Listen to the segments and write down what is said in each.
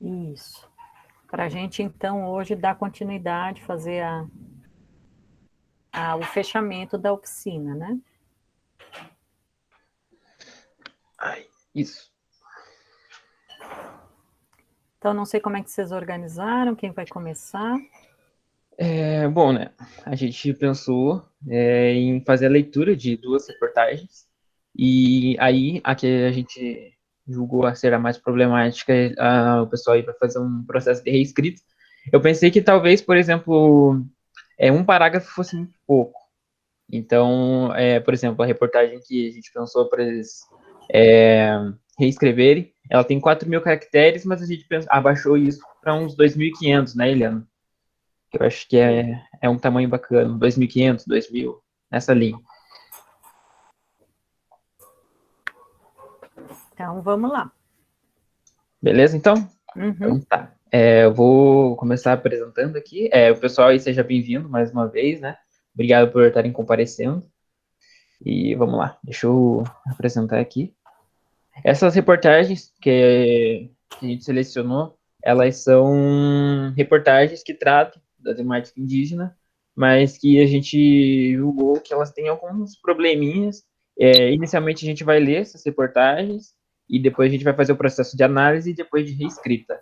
Isso. Para a gente, então, hoje dar continuidade, fazer o fechamento da oficina, né? Ai, isso. Então, não sei como é que vocês organizaram, quem vai começar. Bom, né? A gente pensou em fazer a leitura de duas reportagens e aí a que a gente julgou a ser a mais problemática, o pessoal aí vai fazer um processo de reescrita. Eu pensei que talvez, por exemplo, um parágrafo fosse muito pouco. Então, por exemplo, a reportagem que a gente pensou para eles é, reescreverem, ela tem 4.000 caracteres, mas a gente abaixou isso para uns 2.500, né, Eliana? Eu acho que é um tamanho bacana, 2.500, 2.000, nessa linha. Então, vamos lá. Beleza, então? Então Uhum. tá. Eu vou começar apresentando aqui. O pessoal aí seja bem-vindo mais uma vez, né? Obrigado por estarem comparecendo. E vamos lá, deixa eu apresentar aqui. Essas reportagens que a gente selecionou, elas são reportagens que tratam da temática indígena, mas que a gente julgou que elas têm alguns probleminhas. Inicialmente a gente vai ler essas reportagens e depois a gente vai fazer o processo de análise e depois de reescrita.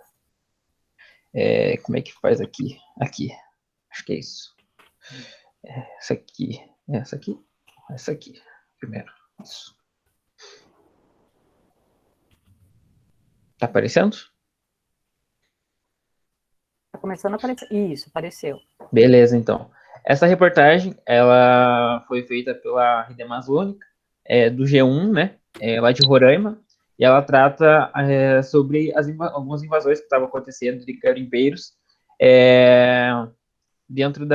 Como é que faz aqui? Aqui, acho que é isso. Essa aqui, essa aqui, primeiro. Isso. Tá aparecendo? Está começando a aparecer. Isso, apareceu. Beleza, então. Essa reportagem, ela foi feita pela Rede Amazônica, do G1, né, lá de Roraima, e ela trata sobre algumas invasões que estavam acontecendo de garimpeiros é, dentro de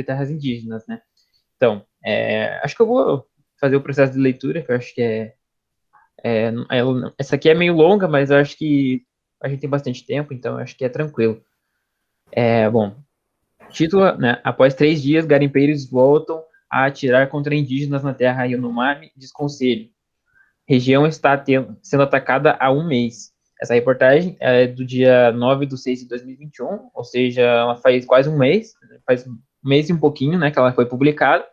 terras indígenas, né. Então, acho que eu vou fazer o processo de leitura, que eu acho que essa aqui é meio longa, mas eu acho que a gente tem bastante tempo, então eu acho que é tranquilo. Bom, título, né? Após 3 dias, garimpeiros voltam a atirar contra indígenas na terra Yanomami, desconselho. Região está sendo atacada há um mês. Essa reportagem é do dia 9/6/2021, ou seja, ela faz quase um mês, faz um mês e um pouquinho, né, que ela foi publicada.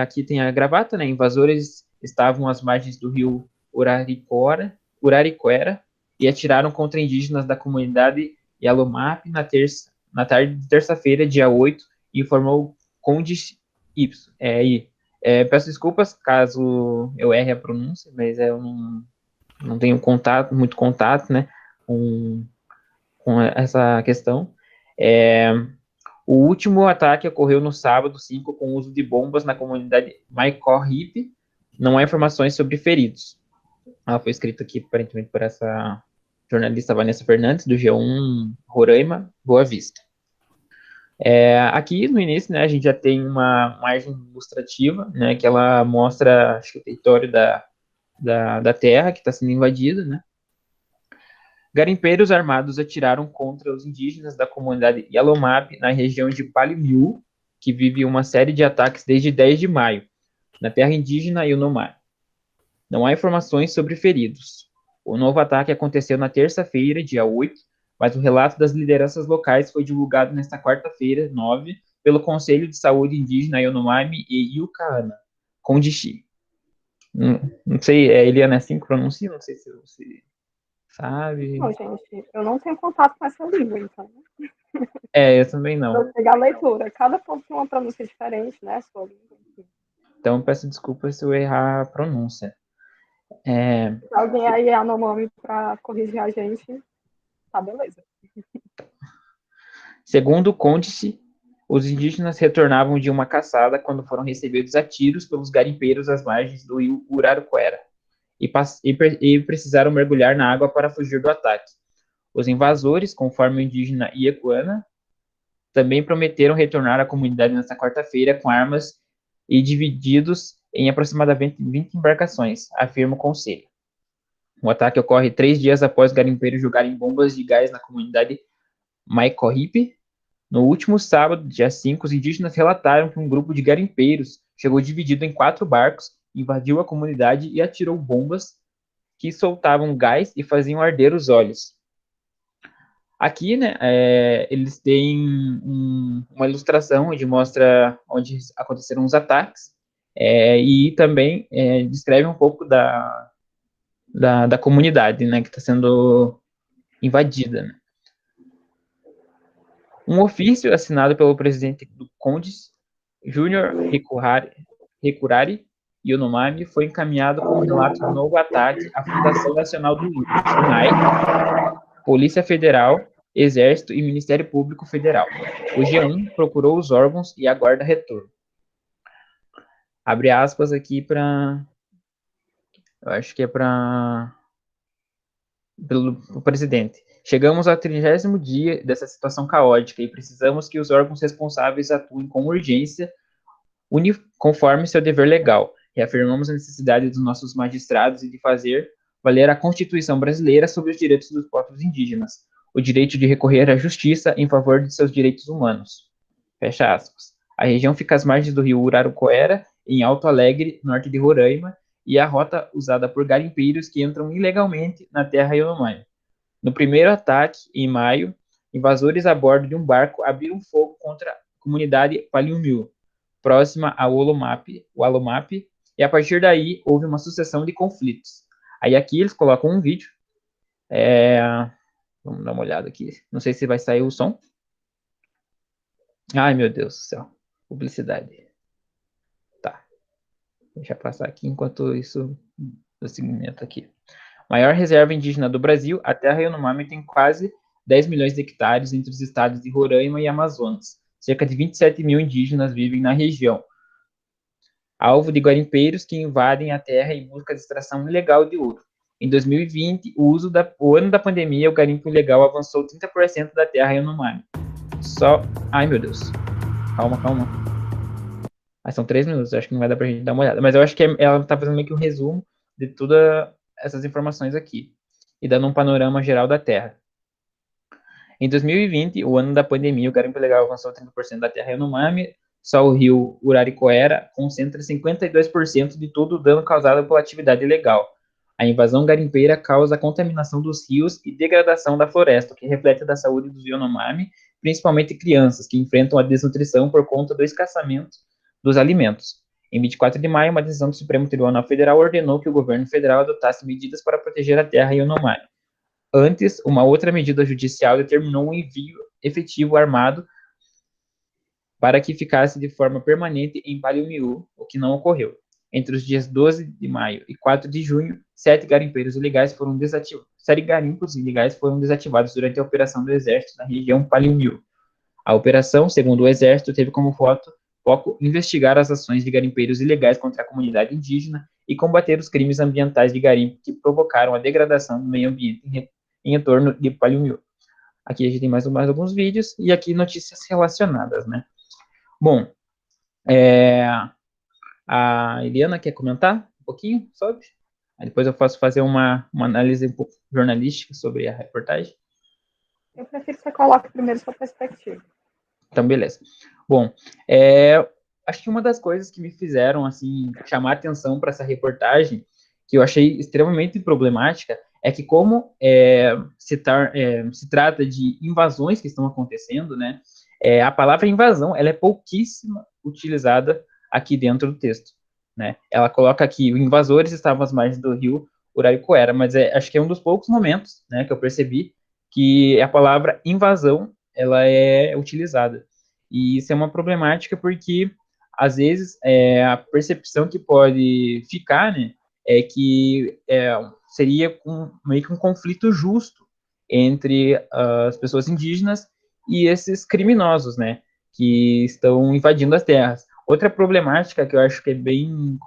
Aqui tem a gravata, né? Invasores estavam às margens do rio Uraricoera e atiraram contra indígenas da comunidade Yalomap na tarde de terça-feira, dia 8, informou Conde Y. Peço desculpas caso eu erre a pronúncia, mas eu não tenho muito contato, né, com essa questão. É, o último ataque ocorreu no sábado 5 com o uso de bombas na comunidade Maicorripe. Não há informações sobre feridos. Ela foi escrita aqui, aparentemente, por essa jornalista Vanessa Fernandes, do G1 Roraima, Boa Vista. Aqui no início, né, a gente já tem uma margem ilustrativa, né, que ela mostra, acho que o território da terra que está sendo invadida, né. Garimpeiros armados atiraram contra os indígenas da comunidade Yalomap, na região de Palimiu, que vive uma série de ataques desde 10 de maio, na terra indígena Yanomami. Não há informações sobre feridos. O novo ataque aconteceu na terça-feira, dia 8, mas o relato das lideranças locais foi divulgado nesta quarta-feira, 9, pelo Conselho de Saúde Indígena Yanomami e Yucaana, Condixi. Não sei, Eliana, é assim que pronuncia? Não sei se você Não, sabe. gente, eu não tenho contato com essa língua, então. Eu também não. Vou pegar a leitura. Cada povo tem uma pronúncia diferente, né? Sua língua, enfim. Então, peço desculpas se eu errar a pronúncia. É, Se alguém aí é anomame para corrigir a gente, tá beleza. Segundo o Côndice, os indígenas retornavam de uma caçada quando foram recebidos a tiros pelos garimpeiros às margens do rio Urarquera e precisaram mergulhar na água para fugir do ataque. Os invasores, conforme o indígena Iacuana, também prometeram retornar à comunidade nesta quarta-feira com armas e divididos em aproximadamente 20 embarcações, afirma o conselho. O ataque ocorre 3 dias após garimpeiros jogarem bombas de gás na comunidade Maicorripe. No último sábado, dia 5, os indígenas relataram que um grupo de garimpeiros chegou dividido em 4 barcos, invadiu a comunidade e atirou bombas que soltavam gás e faziam arder os olhos. Aqui, né, eles têm uma ilustração onde mostra onde aconteceram os ataques, e também descreve um pouco da comunidade, né, que está sendo invadida, né. Um ofício assinado pelo presidente do Condes, Júnior Hikurari Yonomami, foi encaminhado com um relato do novo ataque à Fundação Nacional do Xinhai, Polícia Federal, Exército e Ministério Público Federal. O G1 procurou os órgãos e aguarda retorno. Abre aspas aqui para... Eu acho que é para... pelo presidente. Chegamos ao 30º dia dessa situação caótica e precisamos que os órgãos responsáveis atuem com urgência, conforme seu dever legal. Reafirmamos a necessidade dos nossos magistrados e de fazer valer a Constituição brasileira sobre os direitos dos povos indígenas, o direito de recorrer à justiça em favor de seus direitos humanos. Fecha aspas. A região fica às margens do rio Uraricoera, em Alto Alegre, norte de Roraima, e é a rota usada por garimpeiros que entram ilegalmente na terra Yanomami. No primeiro ataque, em maio, invasores a bordo de um barco abriram fogo contra a comunidade Paliumil, próxima ao Alomap, e a partir daí houve uma sucessão de conflitos. Aí aqui eles colocam um vídeo, vamos dar uma olhada aqui, não sei se vai sair o som. Ai, meu Deus do céu, publicidade. Tá, deixa eu passar aqui enquanto isso, o segmento aqui. Maior reserva indígena do Brasil, a terra Yanomami tem quase 10 milhões de hectares entre os estados de Roraima e Amazonas. Cerca de 27 mil indígenas vivem na região, alvo de garimpeiros que invadem a terra em busca de extração ilegal de ouro. Em 2020, o ano da pandemia, o garimpo ilegal avançou 30% da terra Yanomami. Ai, meu Deus. Calma. São 3 minutos, acho que não vai dar pra gente dar uma olhada. Mas eu acho que ela tá fazendo meio que um resumo de todas essas informações aqui, e dando um panorama geral da terra. Em 2020, o ano da pandemia, o garimpo ilegal avançou 30% da terra Yanomami, só o rio Uraricoera concentra 52% de todo o dano causado pela atividade ilegal. A invasão garimpeira causa a contaminação dos rios e degradação da floresta, o que reflete da saúde dos Yanomami, principalmente crianças, que enfrentam a desnutrição por conta do escassamento dos alimentos. Em 24 de maio, uma decisão do Supremo Tribunal Federal ordenou que o governo federal adotasse medidas para proteger a terra Yanomami. Antes, uma outra medida judicial determinou um envio efetivo armado para que ficasse de forma permanente em Paliumiu, o que não ocorreu. Entre os dias 12 de maio e 4 de junho, 7 garimpos ilegais foram desativados durante a operação do Exército na região Paliumiu. A operação, segundo o Exército, teve como foco investigar as ações de garimpeiros ilegais contra a comunidade indígena e combater os crimes ambientais de garimpo que provocaram a degradação do meio ambiente em torno de Paliumiu. Aqui a gente tem mais alguns vídeos e aqui notícias relacionadas, né? Bom, a Eliana quer comentar um pouquinho sobre? Aí depois eu posso fazer uma análise um pouco jornalística sobre a reportagem. Eu prefiro que você coloque primeiro sua perspectiva. Então, beleza. Bom, acho que uma das coisas que me fizeram, assim, chamar atenção para essa reportagem, que eu achei extremamente problemática, é que como se trata de invasões que estão acontecendo, né, a palavra invasão, ela é pouquíssima utilizada aqui dentro do texto, né? Ela coloca aqui, os invasores estavam às margens do rio Uraricoera, mas acho que é um dos poucos momentos, né, que eu percebi que a palavra invasão, ela é utilizada. E isso é uma problemática porque, às vezes, a percepção que pode ficar, né, é que seria meio que um conflito justo entre as pessoas indígenas e esses criminosos, né, que estão invadindo as terras. Outra problemática que eu acho que é bem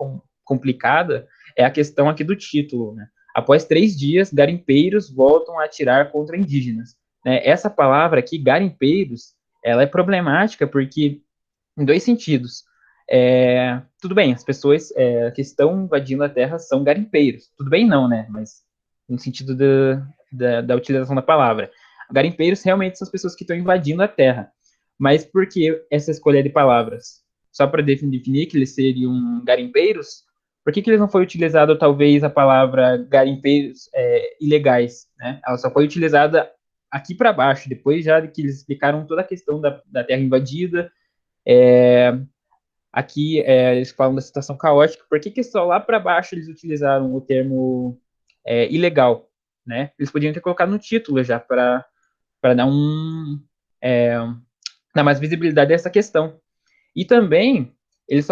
complicada é a questão aqui do título, né? Após 3 dias, garimpeiros voltam a atirar contra indígenas. Né? Essa palavra aqui, garimpeiros, ela é problemática porque, em 2 sentidos. Tudo bem, as pessoas que estão invadindo a terra são garimpeiros. Tudo bem não, né? Mas no sentido da utilização da palavra. Garimpeiros realmente são as pessoas que estão invadindo a terra. Mas por que essa escolha de palavras? Só para definir que eles seriam garimpeiros? Por que eles não foi utilizado, talvez, a palavra garimpeiros ilegais, né? Ela só foi utilizada aqui para baixo, depois já que eles explicaram toda a questão da terra invadida, aqui eles falam da situação caótica, por que só lá para baixo eles utilizaram o termo ilegal, né? Eles podiam ter colocado no título já para dar dar mais visibilidade a essa questão. E também eles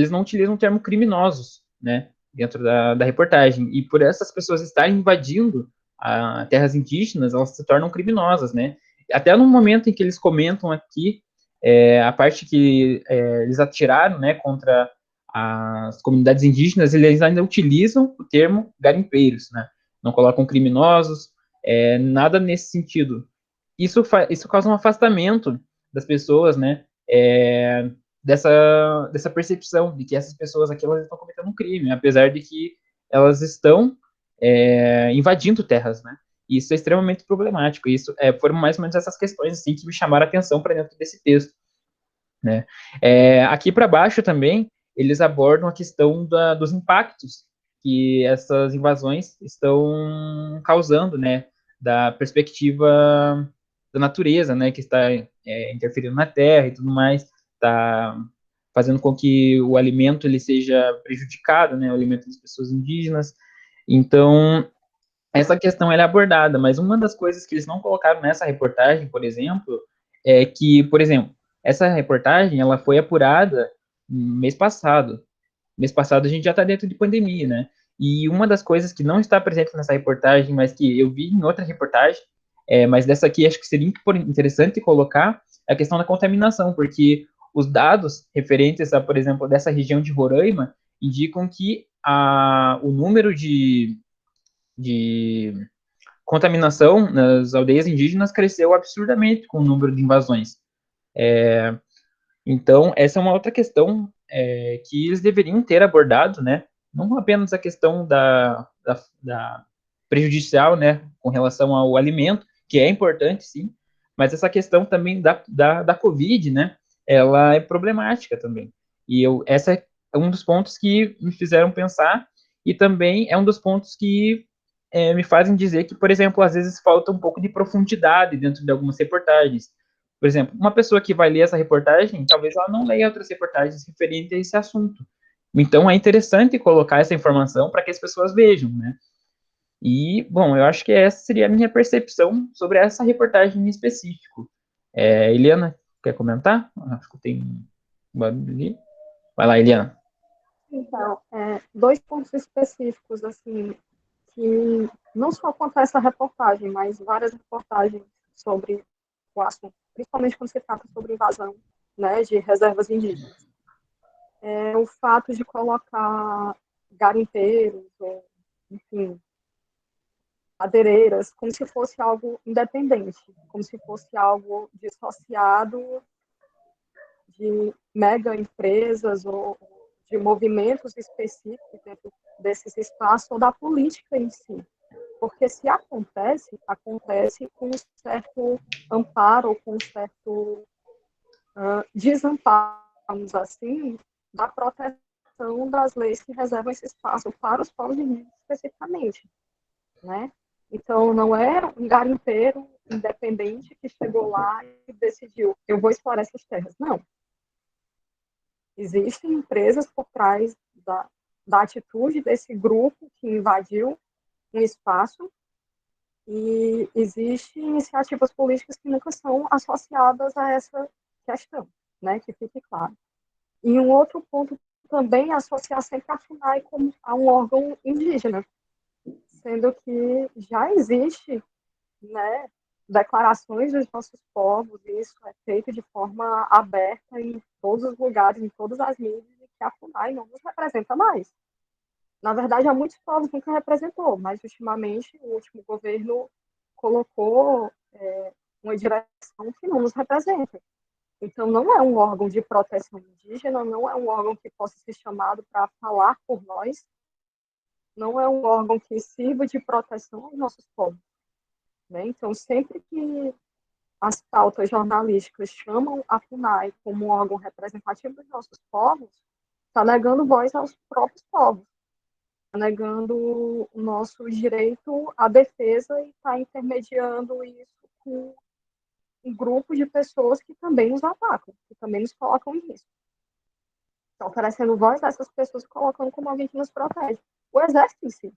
não utilizam o termo criminosos, né? Dentro da reportagem. E por essas pessoas estarem invadindo terras indígenas, elas se tornam criminosas, né? Até no momento em que eles comentam aqui a parte que eles atiraram, né, contra as comunidades indígenas, eles ainda utilizam o termo garimpeiros, né? Não colocam criminosos, nada nesse sentido. Isso causa um afastamento das pessoas, né? Dessa percepção de que essas pessoas aqui elas estão cometendo um crime, apesar de que elas estão invadindo terras, né? Isso é extremamente problemático. Isso foram mais ou menos essas questões assim que me chamaram a atenção para dentro desse texto, né? Aqui para baixo também eles abordam a questão dos impactos que essas invasões estão causando, né? Da perspectiva da natureza, né? Que está interferindo na terra e tudo mais, está fazendo com que o alimento ele seja prejudicado, né? O alimento das pessoas indígenas. Então essa questão ela é abordada, mas uma das coisas que eles não colocaram nessa reportagem, por exemplo, é que, por exemplo, essa reportagem ela foi apurada no mês passado. Mês passado a gente já está dentro de pandemia, né? E uma das coisas que não está presente nessa reportagem, mas que eu vi em outra reportagem, mas dessa aqui acho que seria interessante colocar, é a questão da contaminação, porque os dados referentes a, por exemplo, dessa região de Roraima indicam que o número de contaminação nas aldeias indígenas cresceu absurdamente com o número de invasões. Então, essa é uma outra questão que eles deveriam ter abordado, né? Não apenas a questão da prejudicial, né, com relação ao alimento, que é importante, sim, mas essa questão também da Covid, né, ela é problemática também. E essa é um dos pontos que me fizeram pensar, e também é um dos pontos que me fazem dizer que, por exemplo, às vezes falta um pouco de profundidade dentro de algumas reportagens. Por exemplo, uma pessoa que vai ler essa reportagem, talvez ela não leia outras reportagens referentes a esse assunto. Então, é interessante colocar essa informação para que as pessoas vejam, né? E, bom, eu acho que essa seria a minha percepção sobre essa reportagem em específico. Eliana, quer comentar? Acho que tem um barulho ali. Vai lá, Eliana. Então, dois pontos específicos, assim, que não só quanto a essa reportagem, mas várias reportagens sobre o assunto, principalmente quando se trata sobre invasão, né, de reservas indígenas. O fato de colocar garimpeiros, ou, enfim, madeireiras, como se fosse algo independente, como se fosse algo dissociado de mega empresas ou de movimentos específicos dentro desses espaços ou da política em si. Porque se acontece, acontece com um certo amparo ou com um certo desamparo, vamos assim, da proteção das leis que reservam esse espaço para os povos indígenas especificamente, né? Então, não é um garimpeiro independente que chegou lá e decidiu, eu vou explorar essas terras. Não. Existem empresas por trás da atitude desse grupo que invadiu um espaço e existem iniciativas políticas que nunca são associadas a essa questão, né? Que fique claro. E um outro ponto também é associar sempre a FUNAI como a um órgão indígena, sendo que já existe, né, declarações dos nossos povos, e isso é feito de forma aberta em todos os lugares, em todas as mídias, e que a FUNAI não nos representa mais. Na verdade, há muitos povos nunca representou, mas ultimamente o último governo colocou uma direção que não nos representa. Então, não é um órgão de proteção indígena, não é um órgão que possa ser chamado para falar por nós, não é um órgão que sirva de proteção aos nossos povos. Né? Então, sempre que as pautas jornalísticas chamam a FUNAI como um órgão representativo dos nossos povos, está negando voz aos próprios povos, está negando o nosso direito à defesa e está intermediando isso com um grupo de pessoas que também nos atacam, que também nos colocam em risco. Está oferecendo voz a essas pessoas, colocando como alguém que nos protege. O exército em si,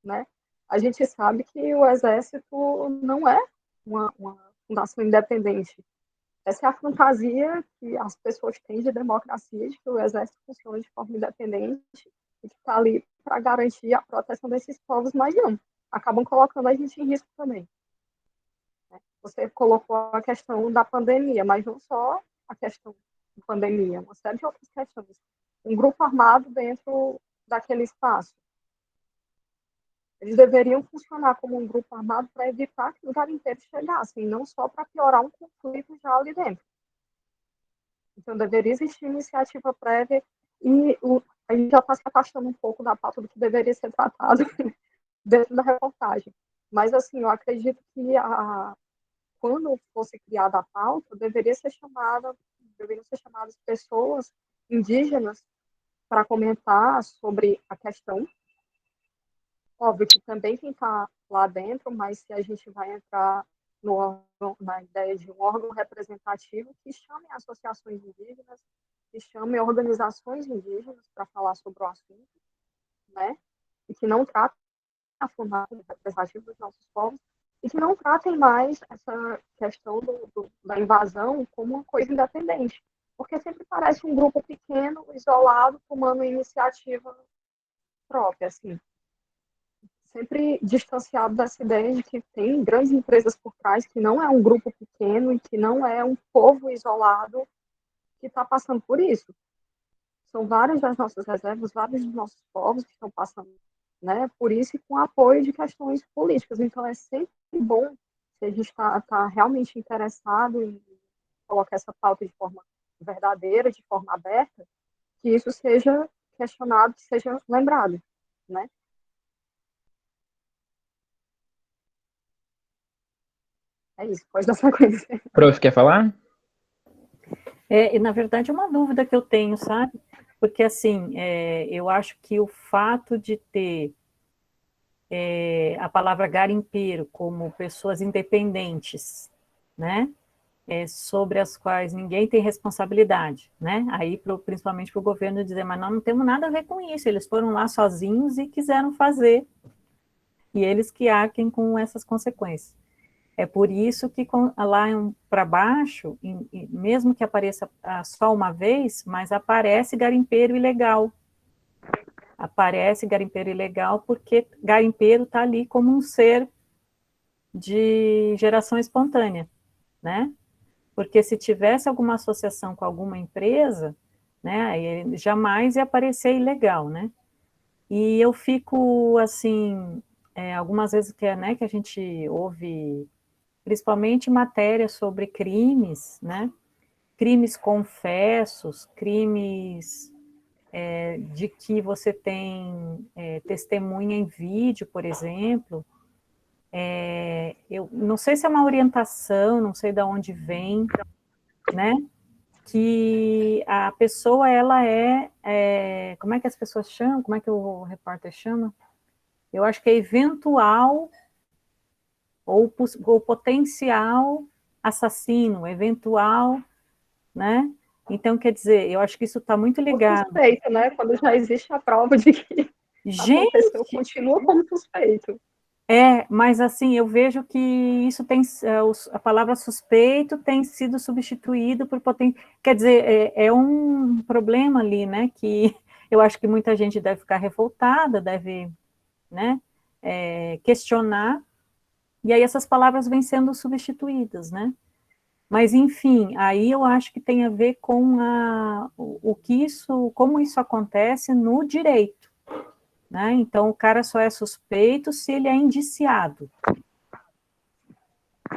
né? A gente sabe que o exército não é uma fundação independente. Essa é a fantasia que as pessoas têm de democracia, de que o exército funciona de forma independente e que está ali para garantir a proteção desses povos, mas não. Acabam colocando a gente em risco também. Você colocou a questão da pandemia, mas não só a questão da pandemia, uma série de outras questões. Um grupo armado dentro daquele espaço. Eles deveriam funcionar como um grupo armado para evitar que os garimpeiros chegassem, não só para piorar um conflito já ali dentro. Então, deveria existir iniciativa prévia e a gente já está se afastando um pouco da pauta do que deveria ser tratado dentro da reportagem. Mas, assim, eu acredito que quando fosse criada a pauta, deveriam ser chamadas pessoas indígenas para comentar sobre a questão. Óbvio que também quem está lá dentro, mas se a gente vai entrar no órgão, na ideia de um órgão representativo, que chame associações indígenas, que chame organizações indígenas para falar sobre o assunto, né? E que não tratem a formação representativa dos nossos povos, e que não tratem mais essa questão da invasão como uma coisa independente, porque sempre parece um grupo pequeno, isolado, tomando iniciativa própria, assim. Sempre distanciado dessa ideia de que tem grandes empresas por trás, que não é um grupo pequeno e que não é um povo isolado que está passando por isso. São várias das nossas reservas, vários dos nossos povos que estão passando, né, por isso e com apoio de questões políticas. Então, é sempre bom, se a gente está realmente interessado em colocar essa pauta de forma verdadeira, de forma aberta, que isso seja questionado, que seja lembrado, né? É isso, pode dar sequência. Prof, quer falar? E na verdade é uma dúvida que eu tenho, sabe? Porque assim, eu acho que o fato de ter a palavra garimpeiro como pessoas independentes, né? Sobre as quais ninguém tem responsabilidade, né? Aí, principalmente para o governo dizer, mas nós não temos nada a ver com isso, eles foram lá sozinhos e quiseram fazer, e eles que arquem com essas consequências. É por isso que lá para baixo, mesmo que apareça só uma vez, mas aparece garimpeiro ilegal. Aparece garimpeiro ilegal porque garimpeiro está ali como um ser de geração espontânea, né? Porque se tivesse alguma associação com alguma empresa, né, jamais ia aparecer ilegal, né? E eu fico, assim, algumas vezes né, que a gente ouve, principalmente matérias sobre crimes, né? Crimes confessos, crimes de que você tem testemunha em vídeo, por exemplo. Eu não sei se é uma orientação, não sei de onde vem, né? Que a pessoa, ela como é que as pessoas chamam? Como é que o repórter chama? Eu acho que é eventual ou potencial assassino, eventual, né? Então, quer dizer, eu acho que isso está muito ligado. Suspeito, né? Quando já existe a prova de que aconteceu, continua como suspeito. Mas assim, eu vejo que isso tem, a palavra suspeito tem sido substituído por quer dizer, é um problema ali, né, que eu acho que muita gente deve ficar revoltada, deve, né, questionar, e aí essas palavras vêm sendo substituídas, né, mas enfim, aí eu acho que tem a ver com como isso acontece no direito, né? Então, o cara só é suspeito se ele é indiciado,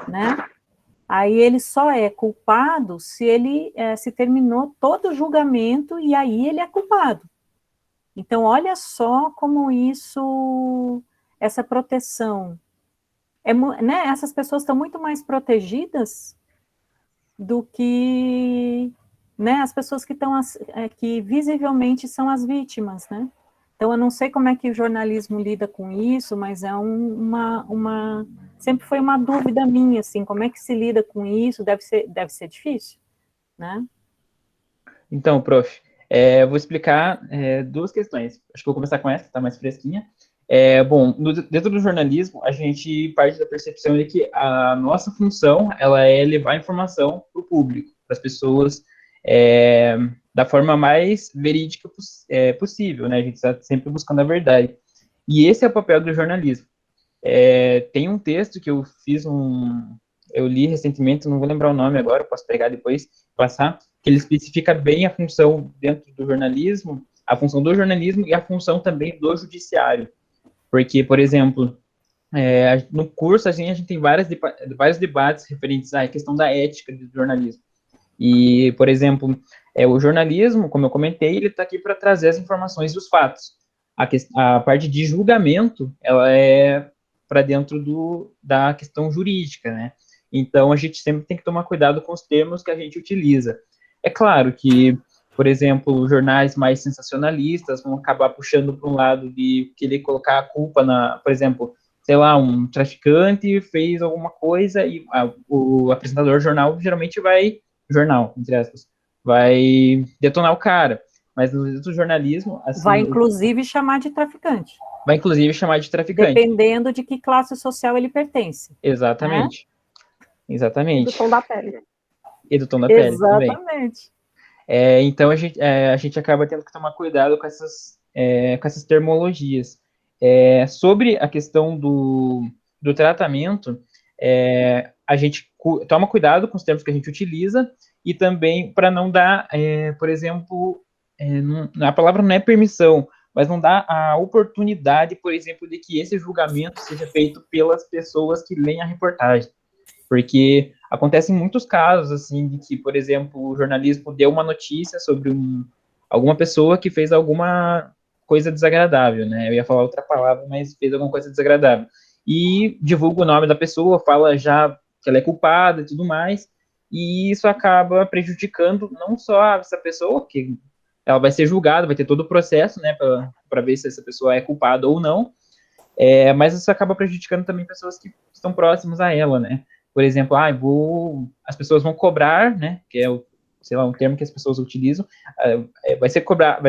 né? Aí ele só é culpado se ele se terminou todo o julgamento e aí ele é culpado. Então, olha só como essa proteção, né? Essas pessoas estão muito mais protegidas do que né, as pessoas que estão, que visivelmente são as vítimas, né? Então, eu não sei como é que o jornalismo lida com isso, mas é sempre foi uma dúvida minha, assim, como é que se lida com isso? Deve ser difícil, né? Então, prof, eu vou explicar duas questões. Acho que vou começar com essa, que está mais fresquinha. Bom, dentro do jornalismo, a gente parte da percepção de que a nossa função, ela é levar informação para o público, para as pessoas, da forma mais verídica possível, né? A gente está sempre buscando a verdade. E esse é o papel do jornalismo. Tem um texto que eu li recentemente, não vou lembrar o nome agora, posso pegar depois, passar, que ele especifica bem a função dentro do jornalismo, a função do jornalismo e a função também do judiciário. Porque, por exemplo, no curso a gente tem vários debates referentes à questão da ética do jornalismo. E, por exemplo, o jornalismo, como eu comentei, ele está aqui para trazer as informações dos fatos. A parte de julgamento, ela é para dentro da questão jurídica, né? Então, a gente sempre tem que tomar cuidado com os termos que a gente utiliza. É claro que, por exemplo, jornais mais sensacionalistas vão acabar puxando para um lado de querer colocar a culpa por exemplo, sei lá, um traficante fez alguma coisa e o apresentador do jornal geralmente entre aspas, vai detonar o cara. Mas no jornalismo, assim, vai inclusive chamar de traficante. Vai inclusive chamar de traficante. Dependendo de que classe social ele pertence. Exatamente. Né? Exatamente. Do tom da pele. E do tom da pele também. Exatamente. Então, a gente acaba tendo que tomar cuidado com essas termologias. Sobre a questão do tratamento, a gente toma cuidado com os termos que a gente utiliza e também para não dar, por exemplo, a palavra não é permissão, mas não dá a oportunidade, por exemplo, de que esse julgamento seja feito pelas pessoas que leem a reportagem. Porque acontecem muitos casos, assim, de que, por exemplo, o jornalismo deu uma notícia sobre alguma pessoa que fez alguma coisa desagradável, né? Eu ia falar outra palavra, mas fez alguma coisa desagradável. E divulga o nome da pessoa, fala já que ela é culpada e tudo mais, e isso acaba prejudicando não só essa pessoa, que ela vai ser julgada, vai ter todo o processo, né, para ver se essa pessoa é culpada ou não, mas isso acaba prejudicando também pessoas que estão próximas a ela, né? Por exemplo, as pessoas vão cobrar, né, que é um termo que as pessoas utilizam, vai ser cobrado,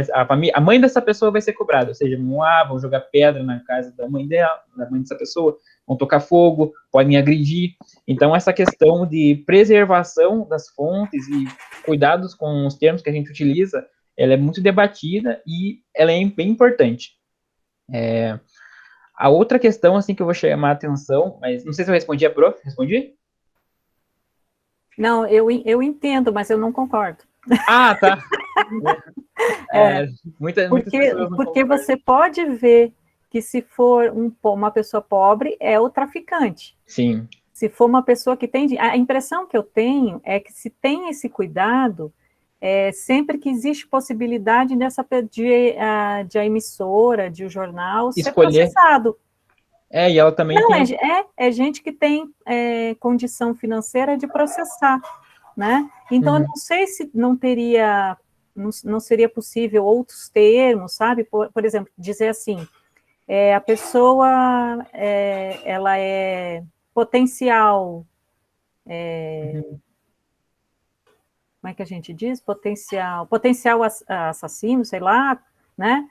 a mãe dessa pessoa vai ser cobrada, ou seja, vão jogar pedra na casa da mãe dessa pessoa, vão tocar fogo, podem agredir. Então, essa questão de preservação das fontes e cuidados com os termos que a gente utiliza, ela é muito debatida e ela é bem importante. A outra questão, assim, que eu vou chamar a atenção, mas não sei se eu respondi prof. Respondi? Não, eu entendo, mas eu não concordo. Ah, tá. Muitas pessoas não porque concordam. você pode ver que se for uma pessoa pobre, é o traficante. Sim. Se for uma pessoa que tem... A impressão que eu tenho é que se tem esse cuidado, sempre que existe possibilidade de a emissora, de o jornal ser processado. E ela também não, tem... é gente que tem condição financeira de processar, né? Então, eu não sei se não seria possível outros termos, sabe? Por exemplo, dizer assim, a pessoa, ela é potencial... Como é que a gente diz? Potencial assassino, sei lá, né?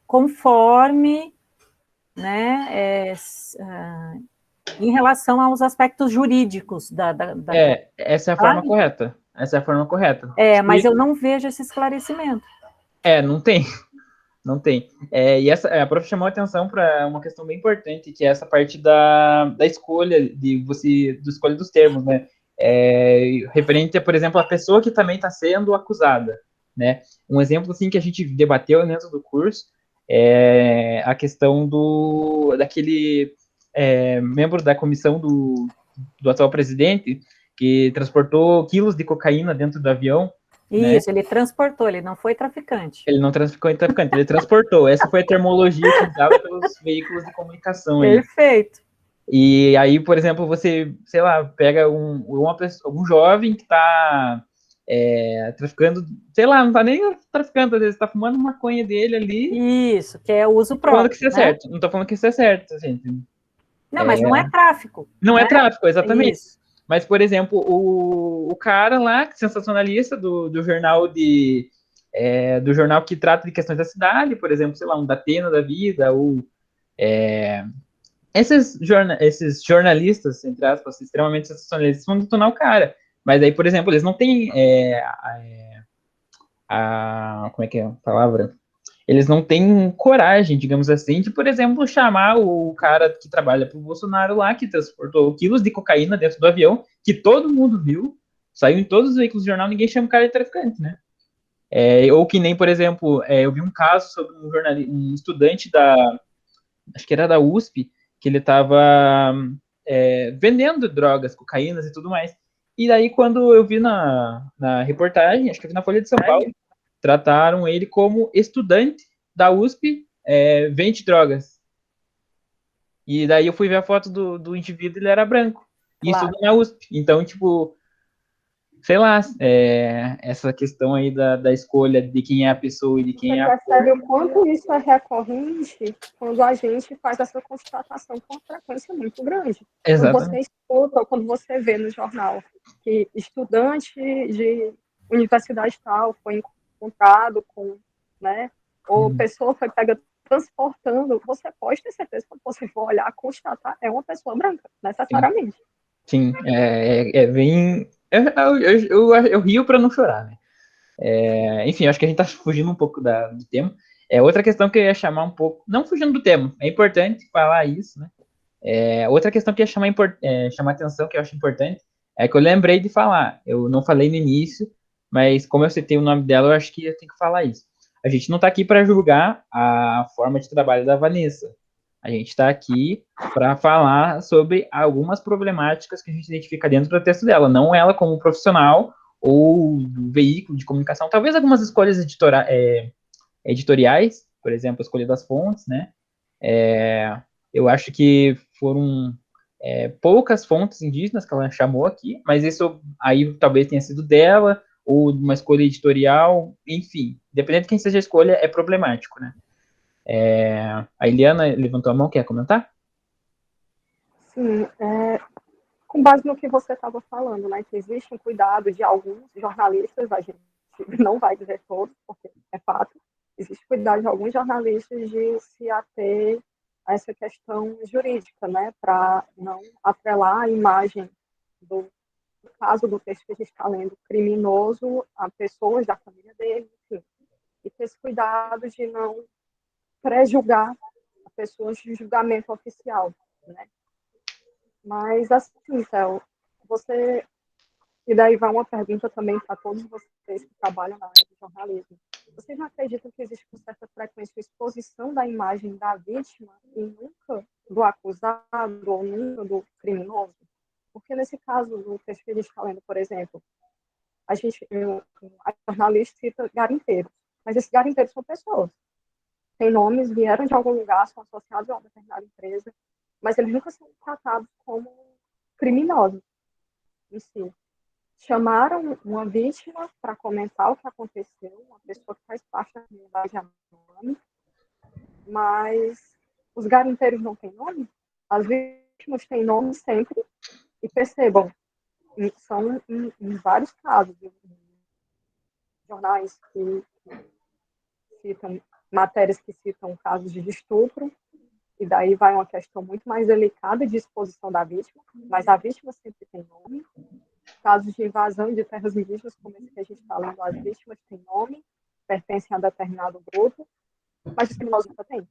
Conforme, né, em relação aos aspectos jurídicos essa é a forma correta. Essa é a forma correta. Mas eu não vejo esse esclarecimento. Não tem. Não tem. E a prof chamou a atenção para uma questão bem importante, que é essa parte da escolha, do escolha dos termos, né? Referente, por exemplo, a pessoa que também está sendo acusada, né? Um exemplo, assim, que a gente debateu dentro do curso é a questão daquele membro da comissão do atual presidente que transportou quilos de cocaína dentro do avião. Isso, né? Ele transportou, ele não foi traficante. Ele não ficou em traficante, ele transportou. Essa foi a terminologia utilizada pelos veículos de comunicação. Perfeito. E aí, por exemplo, você, sei lá, pega algum jovem que está traficando, sei lá, não tá nem traficando, às vezes tá fumando maconha dele ali. Isso, que é o uso Não tô falando que próprio, isso é né? certo, não tô falando que isso é certo, gente. Não, mas não é tráfico, Não é né? tráfico, exatamente. Isso. Mas, por exemplo, o cara lá, sensacionalista do jornal do jornal que trata de questões da cidade, por exemplo, sei lá, um Datena da vida, ou esses jornalistas, entre aspas, extremamente sensacionalistas, vão detonar o cara. Mas aí, por exemplo, eles não têm como é que é a palavra? Eles não têm coragem, digamos assim, de, por exemplo, chamar o cara que trabalha para o Bolsonaro lá, que transportou quilos de cocaína dentro do avião, que todo mundo viu, saiu em todos os veículos do jornal, ninguém chama o cara de traficante, né? Ou que nem, por exemplo, eu vi um caso sobre um estudante acho que era da USP, que ele estava vendendo drogas, cocaínas e tudo mais. E daí, quando eu vi na reportagem, acho que eu vi na Folha de São Paulo, trataram ele como estudante da USP, vende drogas. E daí eu fui ver a foto do indivíduo, ele era branco. E Claro. estuda na USP. Então, tipo, sei lá, essa questão aí da escolha de quem é a pessoa e de quem Você é a percebe o quanto isso é recorrente quando a gente faz essa constatação com uma frequência muito grande. Quando você Exatamente. escuta ou quando você vê no jornal que estudante de universidade tal foi encontrado com, né, ou pessoa foi pega transportando, você pode ter certeza que quando você for olhar, constatar, é uma pessoa branca, necessariamente. Sim, é bem. Eu rio para não chorar, né? Enfim, acho que a gente tá fugindo um pouco do tema. Outra questão que eu ia chamar um pouco, não fugindo do tema, é importante falar isso, né? Outra questão que eu ia chamar atenção, que eu acho importante, é que eu lembrei de falar. Eu não falei no início, mas como eu citei o nome dela, eu acho que eu tenho que falar isso. A gente não está aqui para julgar a forma de trabalho da Vanessa. A gente está aqui para falar sobre algumas problemáticas que a gente identifica dentro do texto dela, não ela como profissional ou do veículo de comunicação. Talvez algumas escolhas editoriais, por exemplo, a escolha das fontes, né? Eu acho que foram poucas fontes indígenas que ela chamou aqui, mas isso aí talvez tenha sido dela, ou uma escolha editorial, enfim, dependendo de quem seja a escolha, é problemático, né? A Eliana levantou a mão, quer comentar? Sim, com base no que você estava falando, né, que existe um cuidado de alguns jornalistas, a gente não vai dizer todos, porque é fato, existe cuidado de alguns jornalistas de se ater a essa questão jurídica, né, para não atrelar a imagem do caso do texto que a gente está lendo criminoso a pessoas da família dele, enfim, e ter esse cuidado de não pré-julgar a pessoa de julgamento oficial, né. Mas, assim, Théo, você. E daí vai uma pergunta também para todos vocês que trabalham na área de jornalismo. Vocês não acreditam que existe com certa frequência exposição da imagem da vítima e nunca do acusado ou nunca do criminoso? Porque nesse caso do texto que a gente está lendo, por exemplo, a jornalista cita garimpeiros, mas esses garimpeiros são pessoas. Têm nomes, vieram de algum lugar, são associados a uma determinada empresa, mas eles nunca são tratados como criminosos em si. Chamaram uma vítima para comentar o que aconteceu, uma pessoa que faz parte da comunidade anônima, mas os garimpeiros não têm nome? As vítimas têm nome sempre, e percebam, são em vários casos, em jornais que citam, matérias que citam casos de estupro, e daí vai uma questão muito mais delicada de exposição da vítima, mas a vítima sempre tem nome. Casos de invasão de terras indígenas, como esse que a gente está lendo, as vítimas têm nome, pertencem a determinado grupo, mas os criminosos nunca têm.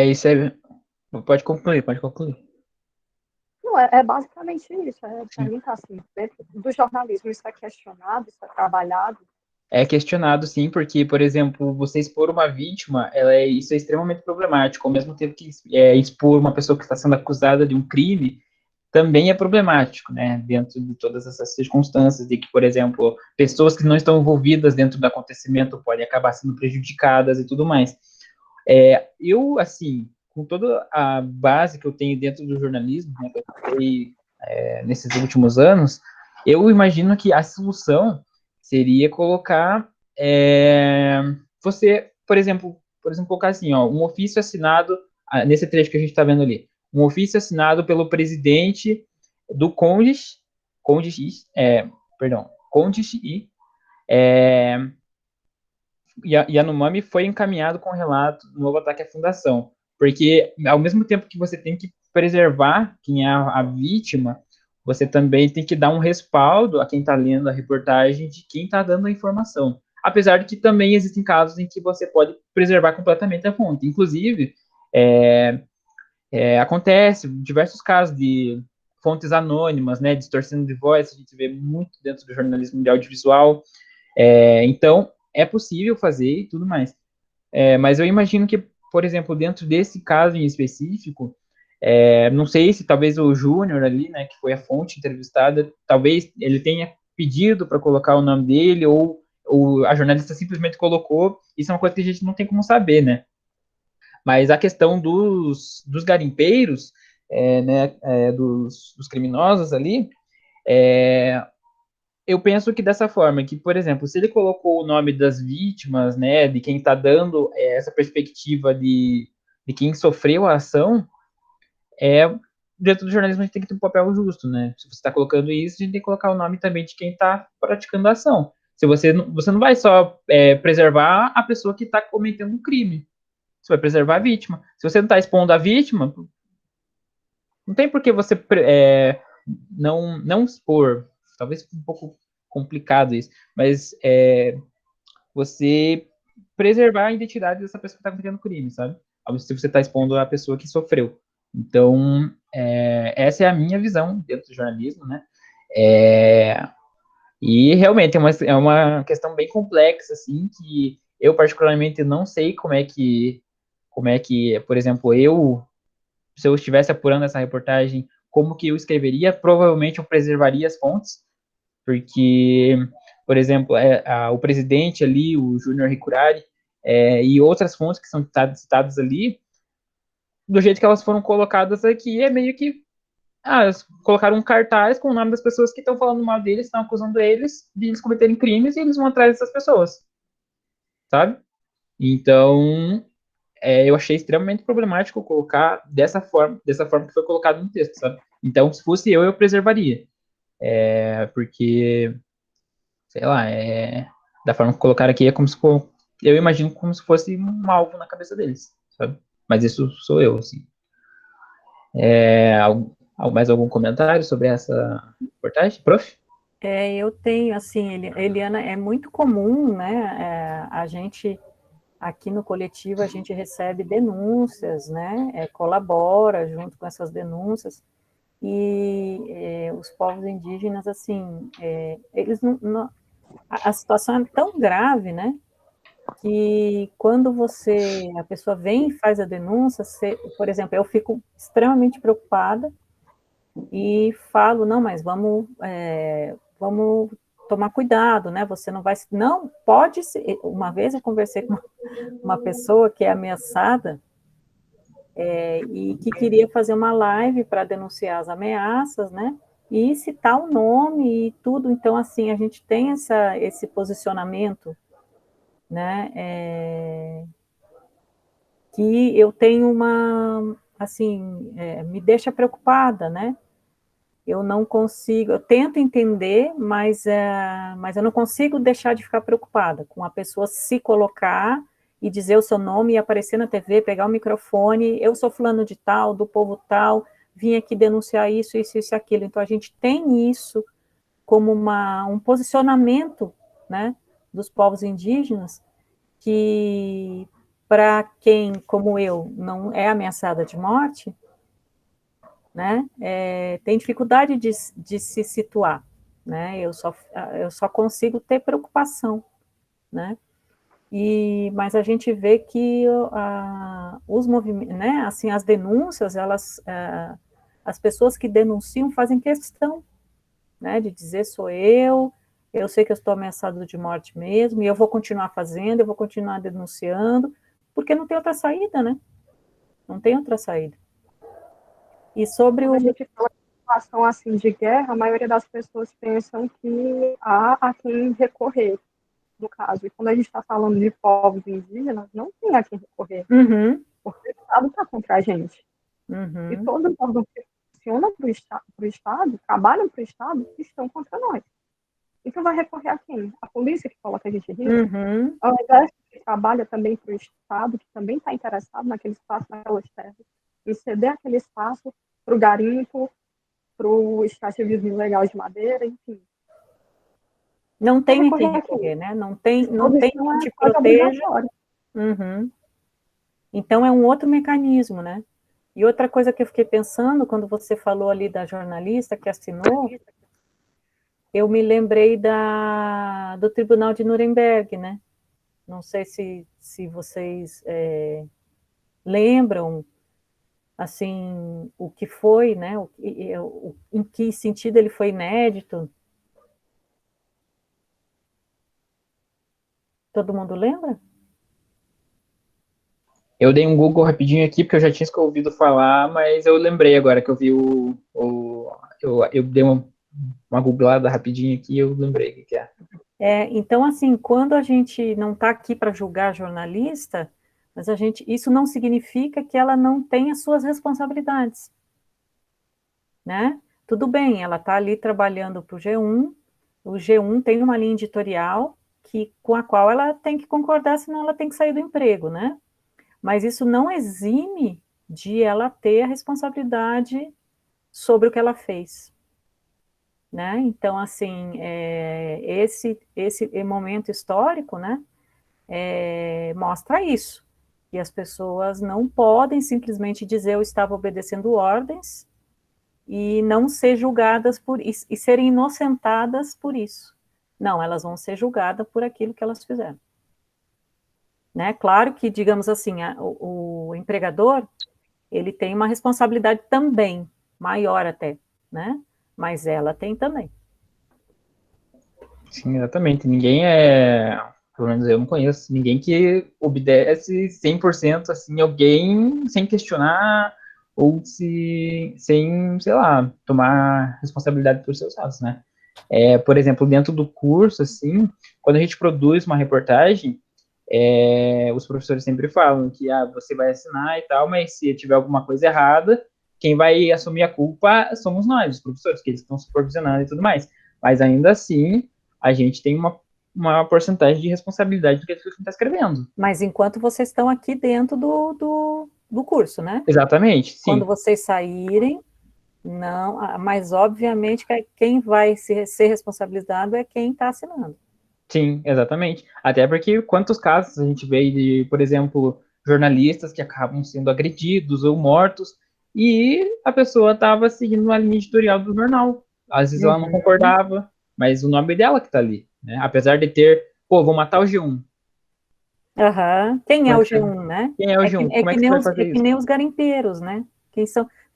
Isso é. Pode concluir, pode concluir. Não, é basicamente isso, perguntar assim, dentro do jornalismo isso é questionado, isso é trabalhado. É questionado, sim, porque, por exemplo, você expor uma vítima, isso é extremamente problemático. Ao mesmo tempo que expor uma pessoa que está sendo acusada de um crime, também é problemático, né? Dentro de todas essas circunstâncias, de que, por exemplo, pessoas que não estão envolvidas dentro do acontecimento podem acabar sendo prejudicadas e tudo mais. Eu, assim, com toda a base que eu tenho dentro do jornalismo, né, que eu tenho nesses últimos anos, Eu imagino que a solução seria colocar você, por exemplo, colocar assim, ó, um ofício assinado nesse trecho que a gente está vendo ali, um ofício assinado pelo presidente do Conde Xi, Yanomami foi encaminhado com relato do novo ataque à fundação, porque ao mesmo tempo que você tem que preservar quem é a vítima, você também tem que dar um respaldo a quem está lendo a reportagem de quem está dando a informação. Apesar de que também existem casos em que você pode preservar completamente a fonte. Inclusive, acontece diversos casos de fontes anônimas, né, distorcendo de voz, a gente vê muito dentro do jornalismo de audiovisual. Então, é possível fazer e tudo mais. Mas eu imagino que, por exemplo, dentro desse caso em específico, não sei se talvez o Júnior ali, né, que foi a fonte entrevistada, talvez ele tenha pedido para colocar o nome dele, ou a jornalista simplesmente colocou. Isso é uma coisa que a gente não tem como saber, né? Mas a questão dos garimpeiros, né, dos criminosos ali, eu penso que dessa forma, que, por exemplo, se ele colocou o nome das vítimas, né, de quem está dando essa perspectiva de quem sofreu a ação, dentro do jornalismo a gente tem que ter um papel justo, né? Se você está colocando isso, a gente tem que colocar o nome também de quem está praticando a ação. Se você não vai só preservar a pessoa que está cometendo um crime, você vai preservar a vítima. Se você não está expondo a vítima, não tem por que você não expor. Talvez um pouco complicado isso, mas você preservar a identidade dessa pessoa que está cometendo crime, sabe? Se você está expondo a pessoa que sofreu. Então, essa é a minha visão dentro do jornalismo, né? E realmente é uma questão bem complexa, assim, que eu particularmente não sei como é que, por exemplo, se eu estivesse apurando essa reportagem, como que eu escreveria? Provavelmente eu preservaria as fontes, porque, por exemplo, o presidente ali, o Júnior Rikurari, e outras fontes que são citadas ali, do jeito que elas foram colocadas aqui, é meio que eles colocaram um cartaz com o nome das pessoas que estão falando mal deles, estão acusando eles de eles cometerem crimes e eles vão atrás dessas pessoas, sabe? Então, eu achei extremamente problemático colocar dessa forma que foi colocado no texto, sabe? Então, se fosse eu preservaria. Porque sei lá, da forma que colocaram aqui, é como se for, eu imagino como se fosse um alvo na cabeça deles, sabe? Mas isso sou eu, assim. Mais algum comentário sobre essa reportagem, prof? Eu tenho, assim, Eliana, é muito comum, né, a gente, aqui no coletivo, a gente recebe denúncias, né, colabora junto com essas denúncias, e os povos indígenas, assim, eles não, a situação é tão grave, né, que quando a pessoa vem e faz a denúncia, por exemplo, eu fico extremamente preocupada e falo, não, mas vamos tomar cuidado, né? Você não vai, não pode ser. Uma vez eu conversei com uma pessoa que é ameaçada e que queria fazer uma live para denunciar as ameaças, né? E citar o nome e tudo. Então, assim, a gente tem esse posicionamento, né? Que eu tenho assim, me deixa preocupada, né? Eu não consigo, eu tento entender, mas eu não consigo deixar de ficar preocupada com a pessoa se colocar e dizer o seu nome e aparecer na TV, pegar o microfone, eu sou fulano de tal, do povo tal, vim aqui denunciar isso, isso, isso, aquilo. Então, a gente tem isso como um posicionamento, né, dos povos indígenas, que para quem, como eu, não é ameaçada de morte, né, tem dificuldade de se situar, né, eu só consigo ter preocupação, né, mas a gente vê que os movimentos, né, assim, as denúncias, as pessoas que denunciam fazem questão, né, de dizer sou eu sei que eu estou ameaçado de morte mesmo, e eu vou continuar fazendo, eu vou continuar denunciando, porque não tem outra saída, né, não tem outra saída. E sobre Quando a gente fala situação assim de guerra, a maioria das pessoas pensam que há a quem recorrer, no caso. E quando a gente está falando de povos indígenas, não tem a quem recorrer, porque o Estado está contra a gente. E todos os órgãos que funcionam para o Estado, trabalham para o Estado, estão contra nós. Então vai recorrer a quem? A polícia que coloca a gente em risco? Ao exército que trabalha também para o Estado, que também está interessado naquele espaço, naquelas terras, e ceder aquele espaço para o garimpo, para o extrativismo ilegal de madeira, enfim. Não tem quem recorrer, né? Não tem quem te proteja. Então é um outro mecanismo, né? E outra coisa que eu fiquei pensando, quando você falou ali da jornalista que assinou, eu me lembrei do Tribunal de Nuremberg, né? Não sei se vocês lembram, assim, o que foi, né? Em que sentido ele foi inédito. Todo mundo lembra? Eu dei um Google rapidinho aqui, porque eu já tinha ouvido falar, mas eu lembrei agora que eu vi eu dei uma googlada rapidinho aqui e eu lembrei o que é. Então, assim, quando a gente não está aqui para julgar jornalista, mas isso não significa que ela não tenha suas responsabilidades, né? Tudo bem, ela está ali trabalhando para o G1 tem uma linha editorial com a qual ela tem que concordar, senão ela tem que sair do emprego, né? Mas isso não exime de ela ter a responsabilidade sobre o que ela fez, né? Então, assim, esse momento histórico, né, mostra isso, que as pessoas não podem simplesmente dizer eu estava obedecendo ordens e não ser julgadas e serem inocentadas por isso. Não, elas vão ser julgadas por aquilo que elas fizeram. Né? Claro que, digamos assim, o empregador, ele tem uma responsabilidade também, maior até, né? Mas ela tem também. Sim, exatamente. Pelo menos eu não conheço ninguém que obedece 100% assim, alguém sem questionar ou sem, sei lá, tomar responsabilidade por seus atos, né? Por exemplo, dentro do curso, assim, quando a gente produz uma reportagem, os professores sempre falam que você vai assinar e tal, mas se tiver alguma coisa errada, quem vai assumir a culpa somos nós, os professores, que eles estão supervisionando e tudo mais. Mas ainda assim, a gente tem uma porcentagem de responsabilidade do que a gente está escrevendo. Mas enquanto vocês estão aqui dentro do curso, né? Exatamente, sim. Quando vocês saírem, não, mas obviamente que quem vai ser responsabilizado é quem está assinando. Sim, exatamente. Até porque quantos casos a gente vê de, por exemplo, jornalistas que acabam sendo agredidos ou mortos e a pessoa estava seguindo uma linha editorial do jornal. Às vezes ela não concordava, mas o nome dela que está ali, né? Apesar de ter, vou matar o G1. Quem é o G1, né? Quem é o G1? Como é que você vai fazer isso? É que nem os garimpeiros, né?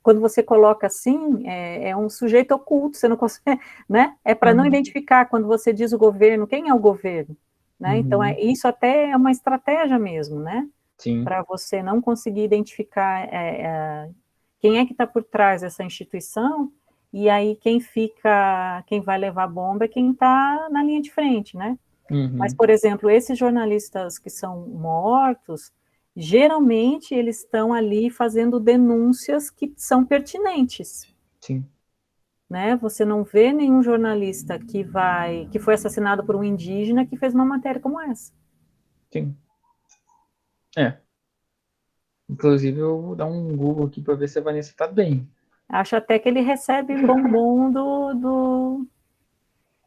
Quando você coloca assim, é um sujeito oculto, você não consegue, né? É para não identificar quando você diz o governo, quem é o governo, né? Então, isso até é uma estratégia mesmo, né? Para você não conseguir identificar quem é que está por trás dessa instituição, e aí quem vai levar a bomba é quem está na linha de frente, né? Mas, por exemplo, esses jornalistas que são mortos, geralmente eles estão ali fazendo denúncias que são pertinentes. Sim. Né? Você não vê nenhum jornalista que foi assassinado por um indígena que fez uma matéria como essa. Sim. Inclusive, eu vou dar um Google aqui para ver se a Vanessa está bem. Acho até que ele recebe bombom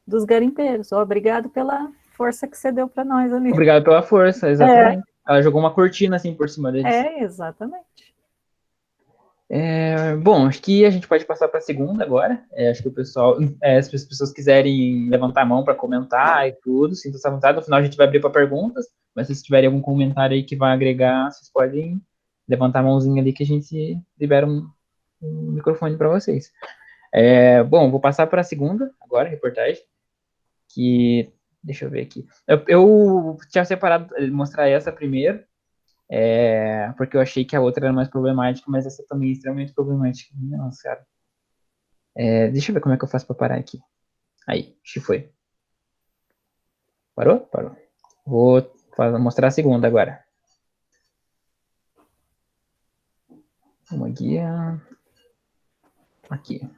dos garimpeiros. Obrigado pela força que você deu para nós ali. Obrigado pela força, exatamente. Ela jogou uma cortina assim por cima deles. Exatamente. Bom, acho que a gente pode passar para a segunda agora. Acho que o pessoal, se as pessoas quiserem levantar a mão para comentar e tudo, sinta-se à vontade. No final a gente vai abrir para perguntas, mas se tiverem algum comentário aí que vai agregar, vocês podem levantar a mãozinha ali que a gente libera um microfone para vocês. Bom, vou passar para a segunda agora, reportagem, que, deixa eu ver aqui. Eu tinha separado, mostrar essa primeiro, porque eu achei que a outra era mais problemática, mas essa também é extremamente problemática. Nossa, cara. Deixa eu ver como é que eu faço para parar aqui. Aí, acho que foi. Parou? Parou. Vou mostrar a segunda agora. Uma guia. Aqui.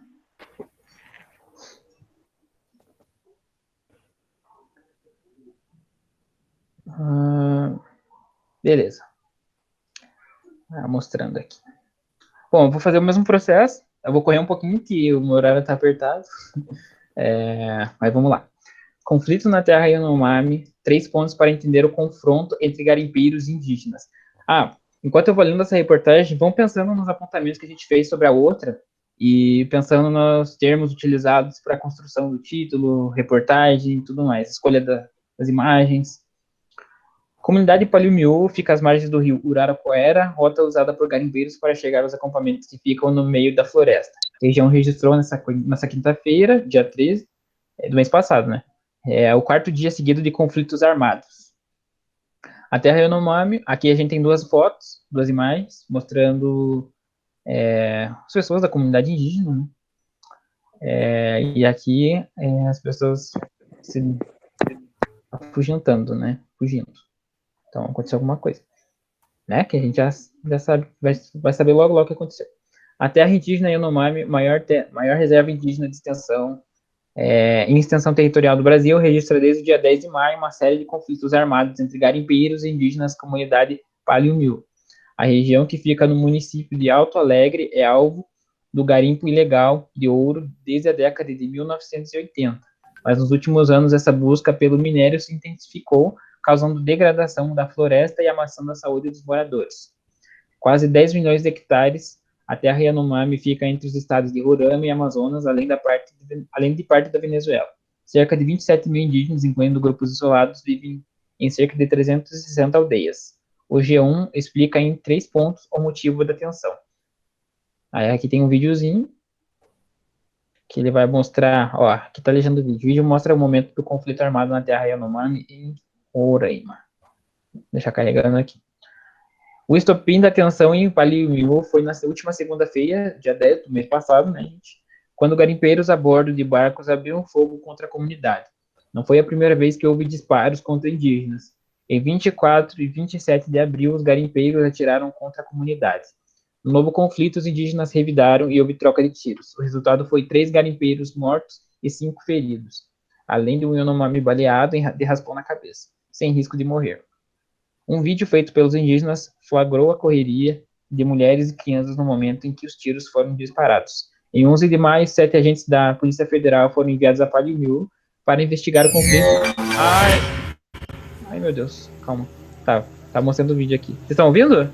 Beleza. Mostrando aqui. Bom, eu vou fazer o mesmo processo. Eu vou correr um pouquinho, que o meu horário está apertado. Mas vamos lá. Conflito na terra Yanomami, 3 pontos para entender o confronto entre garimpeiros e indígenas. Enquanto eu vou lendo essa reportagem, vão pensando nos apontamentos que a gente fez sobre a outra e pensando nos termos utilizados para a construção do título, reportagem e tudo mais, escolha das imagens. Comunidade Paliumiu fica às margens do rio Urarapuera, rota usada por garimpeiros para chegar aos acampamentos que ficam no meio da floresta. A região registrou nessa quinta-feira, dia 13 do mês passado, né? O 4º dia seguido de conflitos armados. A terra Yanomami, aqui a gente tem 2 fotos, 2 imagens, mostrando as pessoas da comunidade indígena, né? E aqui as pessoas se afugentando, né? Fugindo. Então aconteceu alguma coisa, né? Que a gente já sabe, vai saber logo o que aconteceu. A terra indígena Yanomami, maior reserva indígena de extensão em extensão territorial do Brasil, registra desde o dia 10 de maio uma série de conflitos armados entre garimpeiros e indígenas da comunidade Paliumiu. A região, que fica no município de Alto Alegre, é alvo do garimpo ilegal de ouro desde a década de 1980. Mas nos últimos anos essa busca pelo minério se intensificou, causando degradação da floresta e amassando a saúde dos moradores. Quase 10 milhões de hectares. A terra Yanomami fica entre os estados de Roraima e Amazonas, além de parte da Venezuela. Cerca de 27 mil indígenas, incluindo grupos isolados, vivem em cerca de 360 aldeias. O G1 explica em 3 pontos o motivo da tensão. Aí aqui tem um videozinho que ele vai mostrar, aqui está a legenda do vídeo. O vídeo mostra o momento do conflito armado na terra Yanomami em Roraima. Vou deixar carregando aqui. O estopim da tensão em Paliumiu foi na última segunda-feira, dia 10 do mês passado, né, gente? Quando garimpeiros a bordo de barcos abriram fogo contra a comunidade. Não foi a primeira vez que houve disparos contra indígenas. Em 24 e 27 de abril, os garimpeiros atiraram contra a comunidade. No novo conflito, os indígenas revidaram e houve troca de tiros. O resultado foi 3 garimpeiros mortos e 5 feridos, além de um Yanomami baleado de raspão na cabeça, sem risco de morrer. Um vídeo feito pelos indígenas flagrou a correria de mulheres e crianças no momento em que os tiros foram disparados. Em 11 de maio, 7 agentes da Polícia Federal foram enviados a Paliumiu para investigar o conflito. Ai, meu Deus, calma. Tá mostrando o vídeo aqui. Vocês estão ouvindo?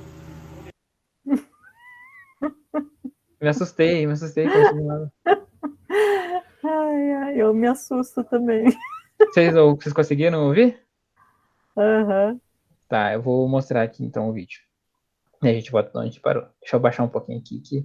Me assustei Ai, eu me assusto também. Vocês conseguiram ouvir? Aham. Tá, eu vou mostrar aqui então o vídeo. E a gente volta de onde a gente parou. Deixa eu baixar um pouquinho aqui.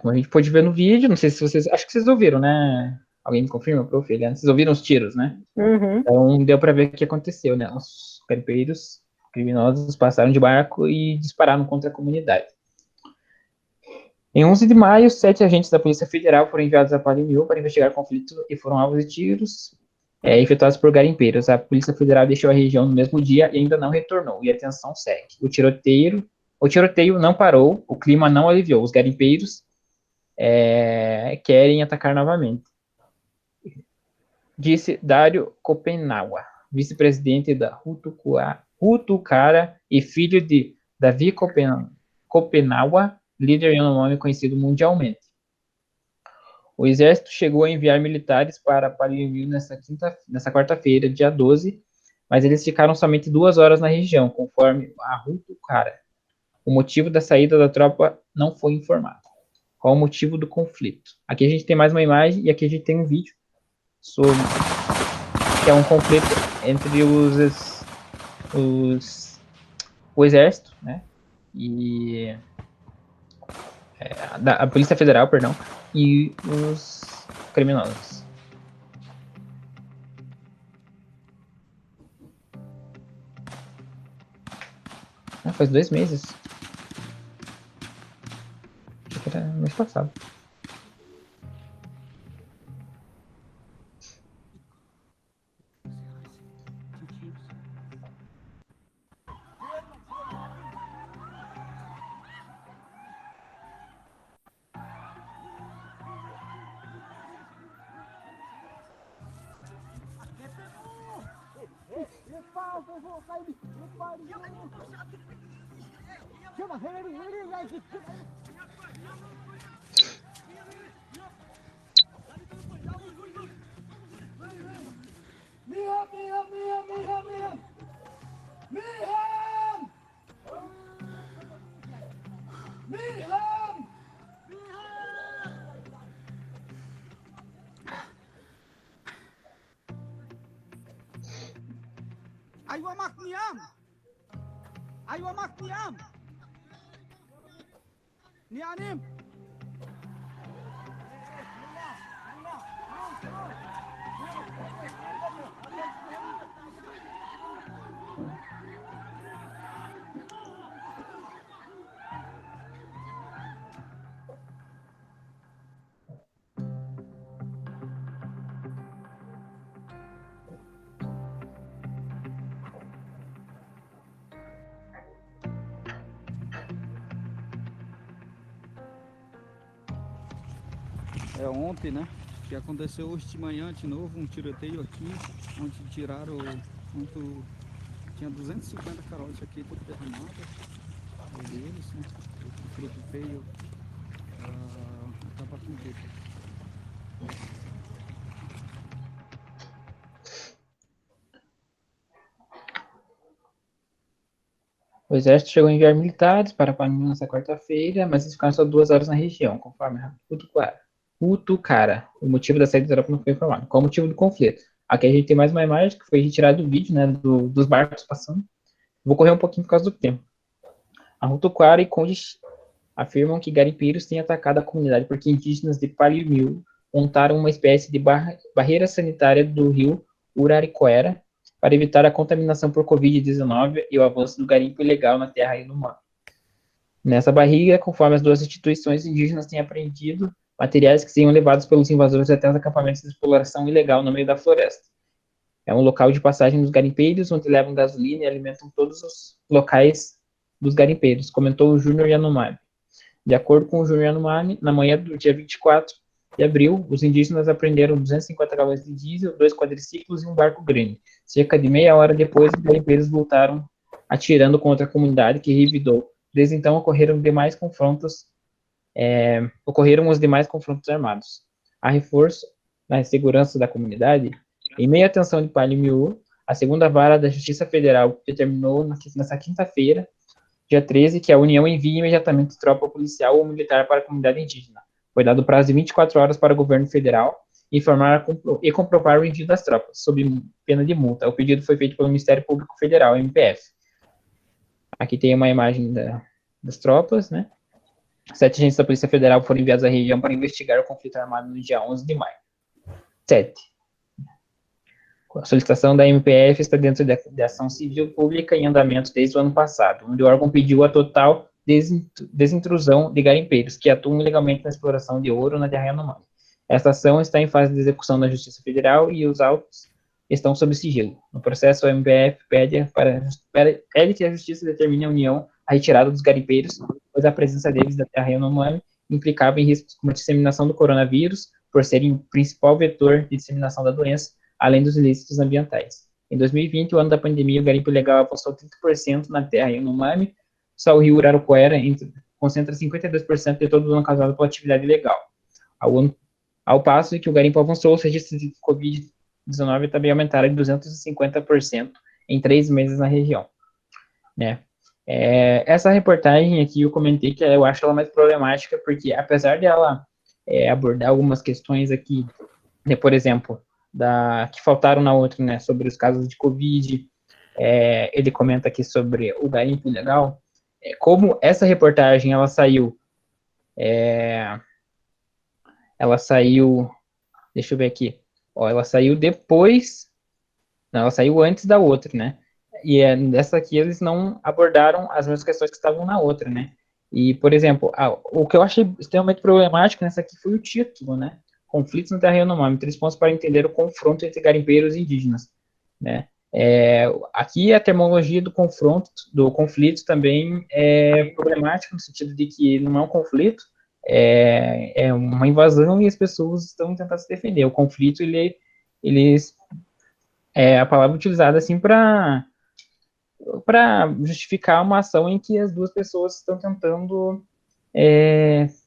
Como a gente pôde ver no vídeo, não sei se vocês... Acho que vocês ouviram, né? Alguém me confirma, prof? Vocês ouviram os tiros, né? Uhum. Então deu para ver o que aconteceu, né? Os garimpeiros criminosos passaram de barco e dispararam contra a comunidade. Em 11 de maio, 7 agentes da Polícia Federal foram enviados a Paliumiu para investigar o conflito e foram alvos de tiros efetuados por garimpeiros. A Polícia Federal deixou a região no mesmo dia e ainda não retornou, e a tensão segue. O tiroteio não parou, o clima não aliviou. Os garimpeiros querem atacar novamente, disse Dário Copenaua, vice-presidente da Hutucara e filho de Davi Copenaua, líder Yanomami conhecido mundialmente. O exército chegou a enviar militares para Paliumiu nessa quarta-feira, dia 12, mas eles ficaram somente 2 horas na região, conforme a Hutucara. O motivo da saída da tropa não foi informado. Qual o motivo do conflito? Aqui a gente tem mais uma imagem e aqui a gente tem um vídeo sobre que é um conflito entre o exército, né, e a Polícia Federal, perdão, e os criminosos. Faz 2 meses. Acho que era mês passado. Ontem, né? Que aconteceu hoje de manhã de novo um tiroteio aqui, onde tiraram tinha 250 caroças aqui, tudo derramado deles, né? O fruto feio acaba com tudo. O exército chegou a enviar militares para Panema nesta quarta-feira, mas eles ficaram só 2 horas na região, conforme Utucara. O motivo da saída da tropa não foi informado. Qual o motivo do conflito? Aqui a gente tem mais uma imagem que foi retirada do vídeo, né, dos barcos passando. Vou correr um pouquinho por causa do tempo. A Utucara e Conde afirmam que garimpeiros têm atacado a comunidade porque indígenas de Palimiu montaram uma espécie de barreira sanitária do rio Uraricoera para evitar a contaminação por Covid-19 e o avanço do garimpo ilegal na terra e no mar. Nessa barriga, conforme as 2 instituições indígenas têm apreendido materiais que seriam levados pelos invasores até os acampamentos de exploração ilegal no meio da floresta. É um local de passagem dos garimpeiros, onde levam gasolina e alimentam todos os locais dos garimpeiros, comentou o Júnior Yanomami. De acordo com o Júnior Yanomami, na manhã do dia 24 de abril, os indígenas apreenderam 250 galões de diesel, 2 quadriciclos e um barco grande. Cerca de meia hora depois, os garimpeiros voltaram atirando contra a comunidade, que revidou. Desde então, ocorreram os demais confrontos armados. A reforço na segurança da comunidade, em meio à tensão de Palimiu, a segunda vara da Justiça Federal determinou nesta quinta-feira, dia 13, que a União envie imediatamente tropa policial ou militar para a comunidade indígena. Foi dado prazo de 24 horas para o governo federal informar e comprovar o envio das tropas, sob pena de multa. O pedido foi feito pelo Ministério Público Federal, MPF. Aqui tem uma imagem das tropas, né? 7 agentes da Polícia Federal foram enviados à região para investigar o conflito armado no dia 11 de maio. 7. A solicitação da MPF está dentro da ação civil pública em andamento desde o ano passado, onde o órgão pediu a total desintrusão de garimpeiros que atuam ilegalmente na exploração de ouro na terra Yanomami. Esta ação está em fase de execução na Justiça Federal e os autos estão sob sigilo. No processo, o MPF pede que a Justiça determine a União a retirada dos garimpeiros, pois a presença deles na terra Yanomami implicava em riscos como a disseminação do coronavírus, por serem o principal vetor de disseminação da doença, além dos ilícitos ambientais. Em 2020, o ano da pandemia, o garimpo ilegal avançou 30% na terra Yanomami, só o rio Uraricoera concentra 52% de todo o dano causado pela atividade ilegal. Ao passo que o garimpo avançou, os registros de Covid-19 também aumentaram de 250% em 3 meses na região. Né? Essa reportagem aqui eu comentei que eu acho ela mais problemática, porque apesar de ela abordar algumas questões aqui, por exemplo, que faltaram na outra, né, sobre os casos de Covid. Ele comenta aqui sobre o garimpo ilegal, como essa reportagem ela saiu, deixa eu ver aqui, ela saiu depois, não, ela saiu antes da outra, né? E nessa aqui eles não abordaram as mesmas questões que estavam na outra, né? E, por exemplo, o que eu achei extremamente problemático nessa aqui foi o título, né? Conflitos no Terra Yanomami, 3 pontos para entender o confronto entre garimpeiros e indígenas, né? Aqui a terminologia do conflito também é problemática no sentido de que não é um conflito, é uma invasão e as pessoas estão tentando se defender. O conflito, ele é a palavra utilizada assim para justificar uma ação em que as duas pessoas estão tentando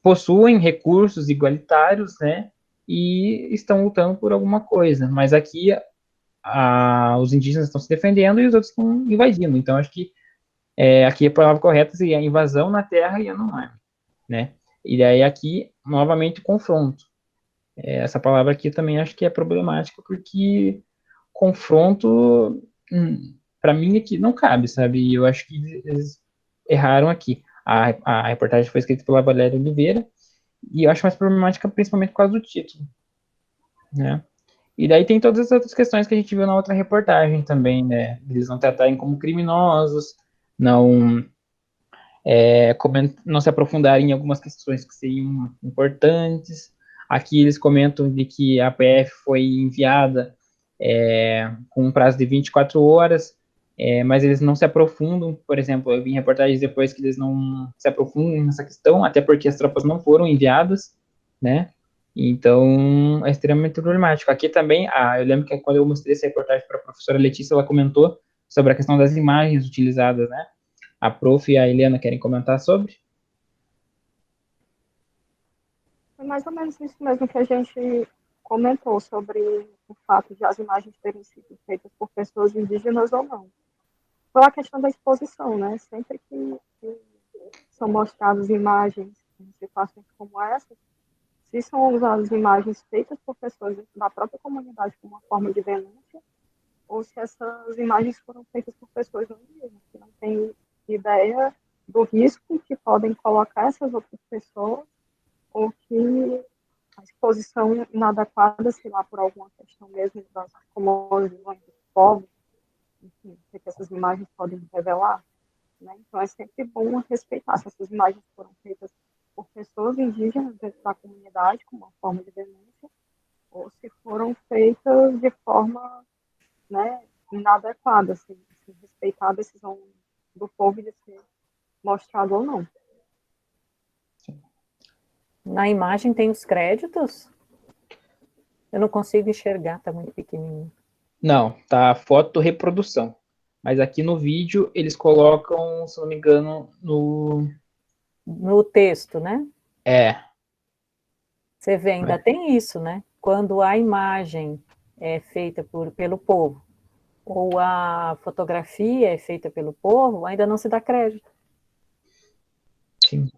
possuem recursos igualitários, né, e estão lutando por alguma coisa. Mas aqui os indígenas estão se defendendo e os outros estão invadindo. Então, acho que aqui a palavra correta seria invasão na terra e Yanomami, né? E daí aqui, novamente, confronto. Essa palavra aqui também acho que é problemática, porque confronto, para mim, aqui não cabe, sabe? E eu acho que eles erraram aqui. A reportagem foi escrita pela Valéria Oliveira, e eu acho mais problemática principalmente por causa do título, né? E daí tem todas as outras questões que a gente viu na outra reportagem também, né? Eles não tratarem como criminosos, não não se aprofundarem em algumas questões que seriam importantes. Aqui eles comentam de que a PF foi enviada com um prazo de 24 horas, mas eles não se aprofundam. Por exemplo, eu vi em reportagens depois que eles não se aprofundam nessa questão, até porque as tropas não foram enviadas, né? Então, é extremamente problemático. Aqui também, eu lembro que quando eu mostrei essa reportagem para a professora Letícia, ela comentou sobre a questão das imagens utilizadas, né? A prof e a Helena querem comentar sobre? Foi mais ou menos isso mesmo que a gente comentou sobre o fato de as imagens terem sido feitas por pessoas indígenas ou não. Foi a questão da exposição, né? Sempre que são mostradas imagens em situações como essa, se são usadas imagens feitas por pessoas da própria comunidade como uma forma de denúncia, ou se essas imagens foram feitas por pessoas não indígenas, que não têm ideia do risco que podem colocar essas outras pessoas, ou que a exposição inadequada, sei lá, por alguma questão mesmo das comunidades dos povos, enfim, o que essas imagens podem revelar, né? Então é sempre bom respeitar se essas imagens foram feitas por pessoas indígenas dentro da comunidade, como uma forma de denúncia, ou se foram feitas de forma, né, inadequada, sem respeitar a decisão do povo de ser mostrado ou não. Na imagem tem os créditos? Eu não consigo enxergar, tá muito pequenininho. Não, tá foto reprodução. Mas aqui no vídeo eles colocam, se não me engano, No texto, né? Você vê, ainda Mas- tem isso, né? Quando a imagem é feita pelo povo, ou a fotografia é feita pelo povo, ainda não se dá crédito. Sim.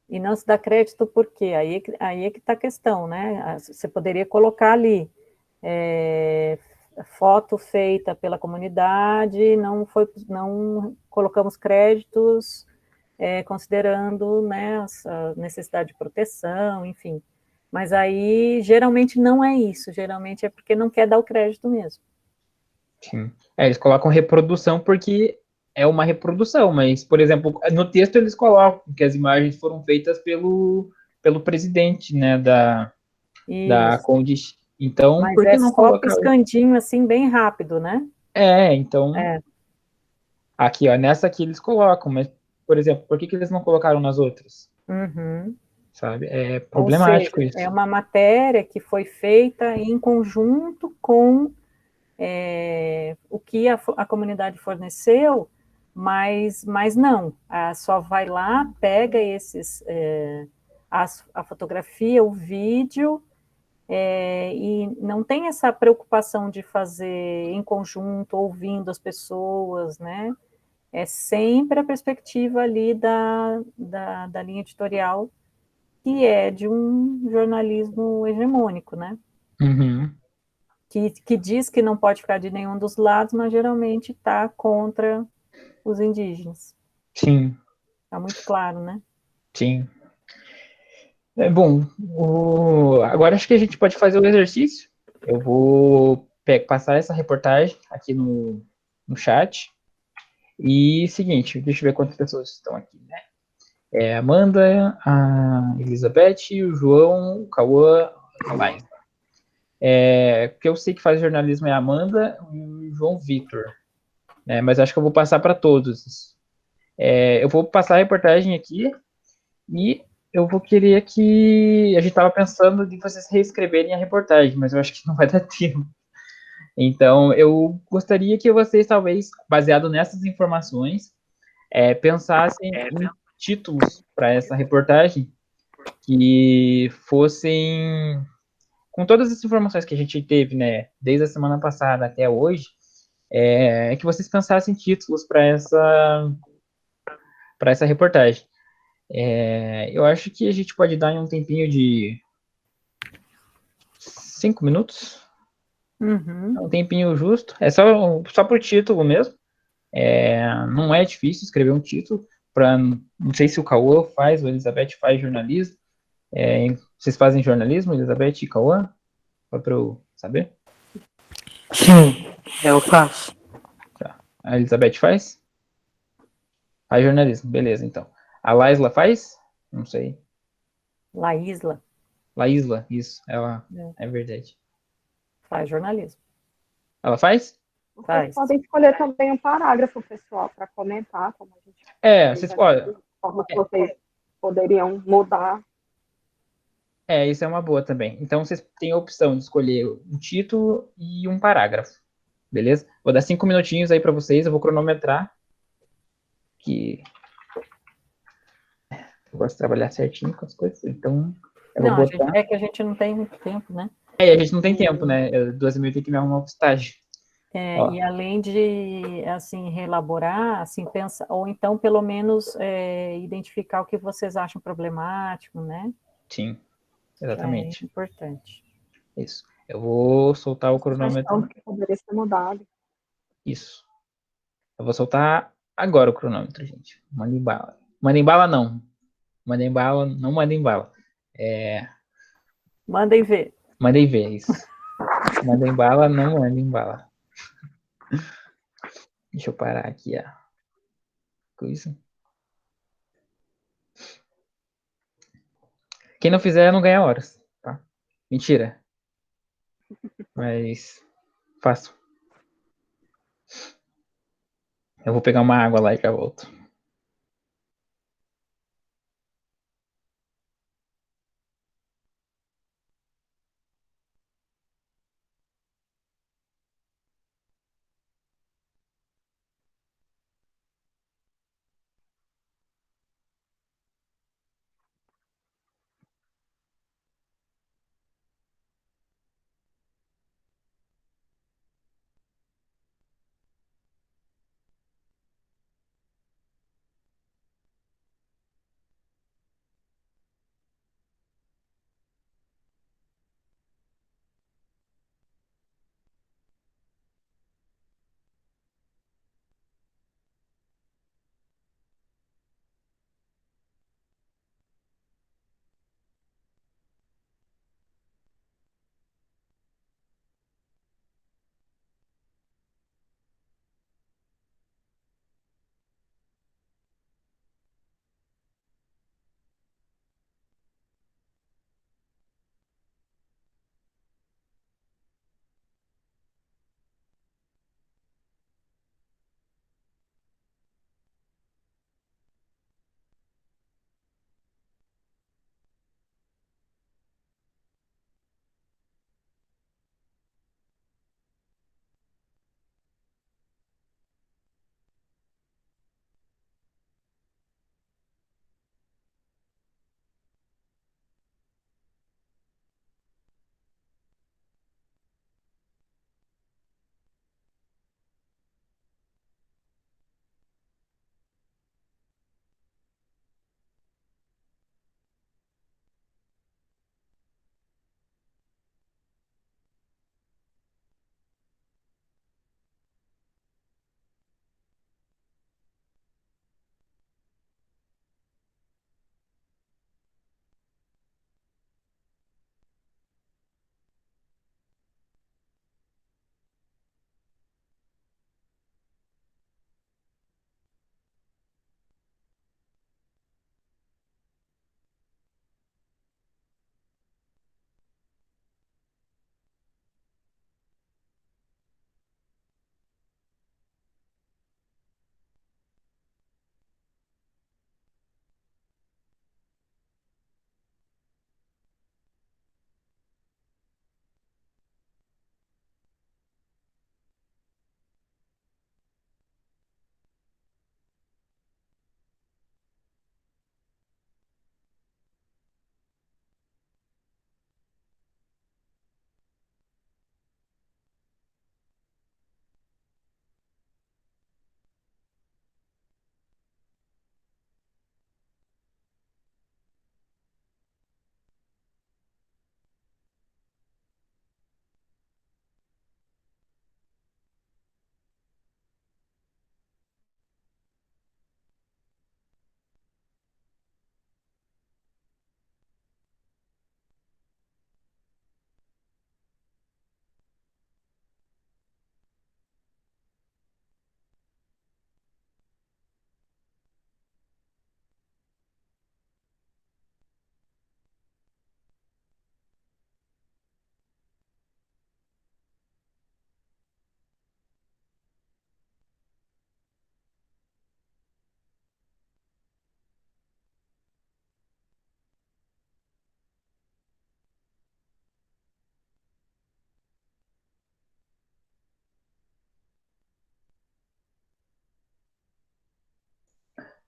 E não se dá crédito por quê? Aí é que está a questão, né? Você poderia colocar ali foto feita pela comunidade, não colocamos créditos considerando, né, a necessidade de proteção, enfim. Mas aí geralmente não é isso, geralmente é porque não quer dar o crédito mesmo. Sim. Eles colocam reprodução porque é uma reprodução, mas, por exemplo, no texto eles colocam que as imagens foram feitas pelo presidente, né, da Isso. Conde. Então, Mas por é que não só colocar? piscandinho assim, bem rápido, né? Então, É. aqui, ó, nessa aqui eles colocam, mas, por exemplo, por que eles não colocaram nas outras? Uhum. Sabe? É Ou problemático seja, isso. é uma matéria que foi feita em conjunto com o que a comunidade forneceu, mas não, só vai lá, pega a fotografia, o vídeo, e não tem essa preocupação de fazer em conjunto, ouvindo as pessoas, né? É sempre a perspectiva ali da linha editorial, que é de um jornalismo hegemônico, né? Uhum. que diz que não pode ficar de nenhum dos lados, mas geralmente está contra os indígenas. Sim, Está muito claro, né? sim. Bom, agora acho que a gente pode fazer o exercício. Eu vou passar essa reportagem aqui no chat. E seguinte, deixa eu ver quantas pessoas estão aqui, né? A Amanda, a Elizabeth, o João, o Cauã, a Laís. Porque eu sei que faz jornalismo é a Amanda e o João Vitor, né? Mas acho que eu vou passar para todos. Eu vou passar a reportagem aqui e eu vou querer que. A gente estava pensando de vocês reescreverem a reportagem, mas eu acho que não vai dar tempo. Então, eu gostaria que vocês, talvez, baseado nessas informações, pensassem em títulos para essa reportagem que fossem, com todas as informações que a gente teve, né, desde a semana passada até hoje, que vocês pensassem em títulos para essa reportagem. Eu acho que a gente pode dar um tempinho de 5 minutos, Uhum. um tempinho justo, só por título mesmo. Não é difícil escrever um título, não sei se o Cauã faz, ou a Elizabeth faz jornalismo. Vocês fazem jornalismo, Elizabeth e Cauã? Só para eu saber. Sim, eu faço. Tá. A Elizabeth faz? Faz jornalismo, beleza, então. A Laisla faz? Não sei. Laísla Laísla, isso, ela é verdade. faz jornalismo. Ela faz? Vocês Faz. podem escolher também um parágrafo, pessoal, para comentar, como a gente fez Vocês aqui, podem. como que vocês poderiam mudar. Isso é uma boa também. Então vocês têm a opção de escolher um título e um parágrafo, beleza? Vou dar 5 minutinhos aí para vocês, eu vou cronometrar, que eu gosto de trabalhar certinho com as coisas, então eu vou Não, botar. é que a gente não tem muito tempo, né? A gente não tem tempo, né? 2 e meia tem que me arrumar um estágio. E além de, assim, reelaborar, assim, pensar, ou então, pelo menos, identificar o que vocês acham problemático, né? Sim, É exatamente. importante. Isso. Eu vou soltar o Sugestão cronômetro. do que poderia ser mudado. Isso. Eu vou soltar agora o cronômetro, gente. Mandem bala. Mandem bala, não. Mandem bala, não mandem bala. Mandem ver. Mandem ver isso. Mandem bala, não mandem bala. Deixa eu parar aqui a coisa. Quem não fizer não ganha horas, tá? Mentira. Mas faço. Eu vou pegar uma água lá e já volto.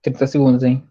30 segundos, hein?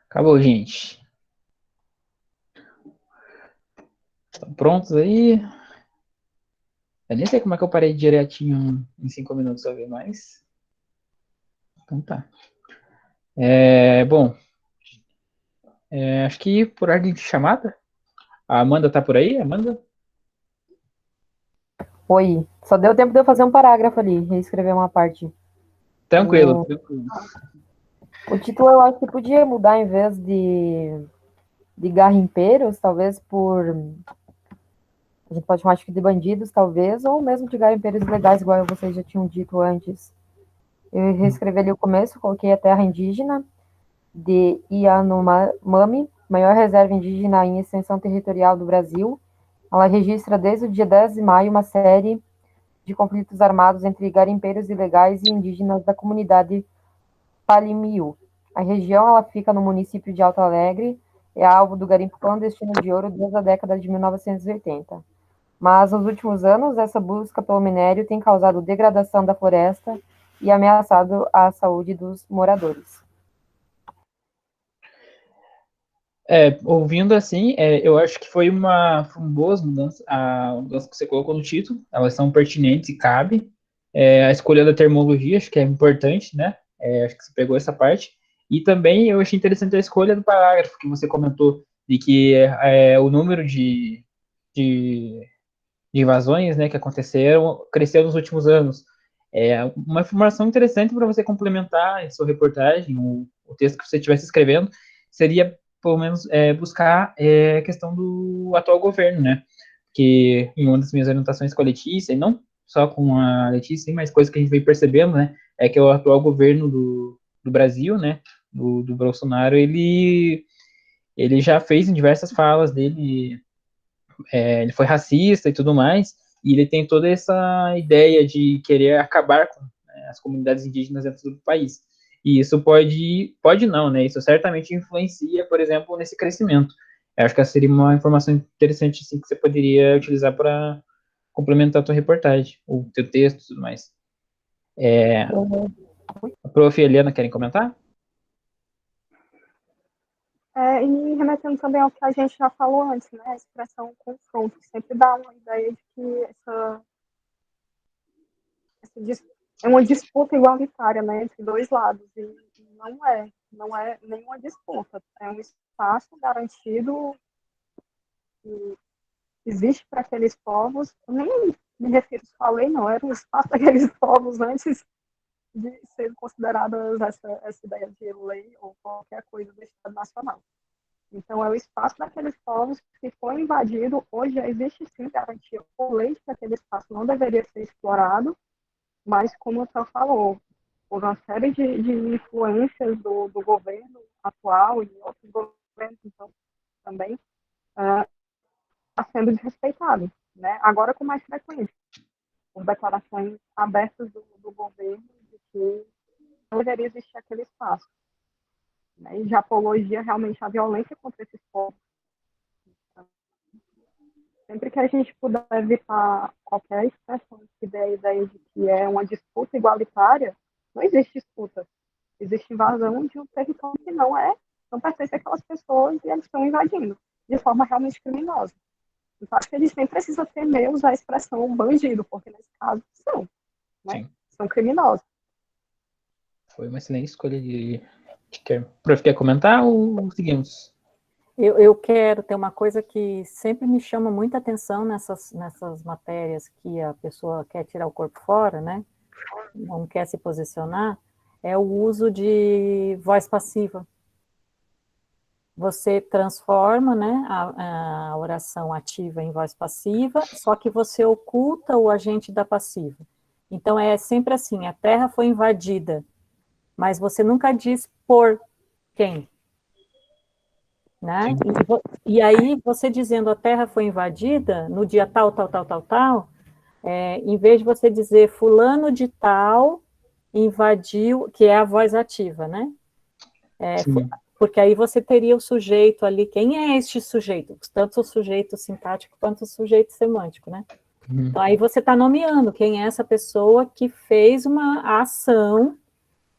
Acabou, gente. Estão prontos aí? Eu nem sei como é que eu parei direitinho em 5 minutos, eu ver mais. Então tá. Bom, acho que por ordem de chamada, a Amanda tá por aí? Amanda? Oi. Só deu tempo de eu fazer um parágrafo ali, reescrever uma parte. Tranquilo, tranquilo. O título eu acho que podia mudar em vez de garimpeiros, talvez por. A gente pode chamar acho que de bandidos, talvez, ou mesmo de garimpeiros ilegais, igual vocês já tinham dito antes. Eu reescrevi ali o começo, coloquei a terra indígena de Yanomami, maior reserva indígena em extensão territorial do Brasil. Ela registra desde o dia 10 de maio uma série de conflitos armados entre garimpeiros ilegais e indígenas da comunidade Palimiu. A região ela fica no município de Alto Alegre, é alvo do garimpo clandestino de ouro desde a década de 1980. Mas nos últimos anos, essa busca pelo minério tem causado degradação da floresta e ameaçado a saúde dos moradores. Ouvindo assim, eu acho que foi uma boa mudança, a mudança que você colocou no título, elas são pertinentes e cabe. A escolha da termologia, acho que é importante, né? Acho que você pegou essa parte. E também eu achei interessante a escolha do parágrafo que você comentou, de que o número de, de invasões, né, que aconteceram cresceu nos últimos anos. É uma informação interessante para você complementar a sua reportagem, o texto que você estivesse escrevendo, seria pelo menos buscar a questão do atual governo, né? Que em uma das minhas orientações com a Letícia, e não só com a Letícia, mas coisas que a gente vem percebendo, né? É que o atual governo do Brasil, né? Do Bolsonaro, ele já fez em diversas falas dele, ele foi racista e tudo mais, e ele tem toda essa ideia de querer acabar com, né, as comunidades indígenas dentro do país. E isso pode não, né? Isso certamente influencia, por exemplo, nesse crescimento. Eu acho que essa seria uma informação interessante, assim, que você poderia utilizar para complementar a tua reportagem, o teu texto e tudo mais. A prof. Eliana, querem comentar? E remetendo também ao que a gente já falou antes, né? A expressão confronto, que sempre dá uma ideia de que é uma disputa igualitária, né, entre dois lados, e não é nenhuma disputa, é um espaço garantido que existe para aqueles povos, eu nem me refiro só à lei, não, era um espaço daqueles povos antes de ser consideradas essa ideia de lei ou qualquer coisa do Estado Nacional. Então, é o espaço daqueles povos que foi invadido, hoje já existe sim garantia por lei que aquele espaço não deveria ser explorado, mas como o Sam falou, por uma série de influências do governo atual e outros governos então, também, está sendo desrespeitado, né? Agora com mais frequência, por declarações abertas do governo de que não deveria existir aquele espaço, né? E de apologia realmente à violência contra esses povos. Sempre que a gente puder evitar qualquer expressão que dê a ideia de que é uma disputa igualitária, não existe disputa. Existe invasão de um território que não pertence àquelas pessoas e eles estão invadindo de forma realmente criminosa. Então, acho que a gente nem precisa temer usar a expressão bandido, porque nesse caso são, né? Sim. São criminosos. Foi uma excelente escolha de termo. Prof, quer comentar ou seguimos? Eu quero ter uma coisa que sempre me chama muita atenção nessas matérias que a pessoa quer tirar o corpo fora, né? Não quer se posicionar, é o uso de voz passiva. Você transforma, né, a oração ativa em voz passiva, só que você oculta o agente da passiva. Então, é sempre assim, a terra foi invadida. mas você nunca diz por quem, né? E aí, você dizendo a Terra foi invadida no dia tal, tal, tal, tal, tal, em vez de você dizer fulano de tal invadiu, que é a voz ativa, né? Sim. Porque aí você teria o sujeito ali, quem é este sujeito? Tanto o sujeito sintático quanto o sujeito semântico, né? Então aí você está nomeando quem é essa pessoa que fez uma ação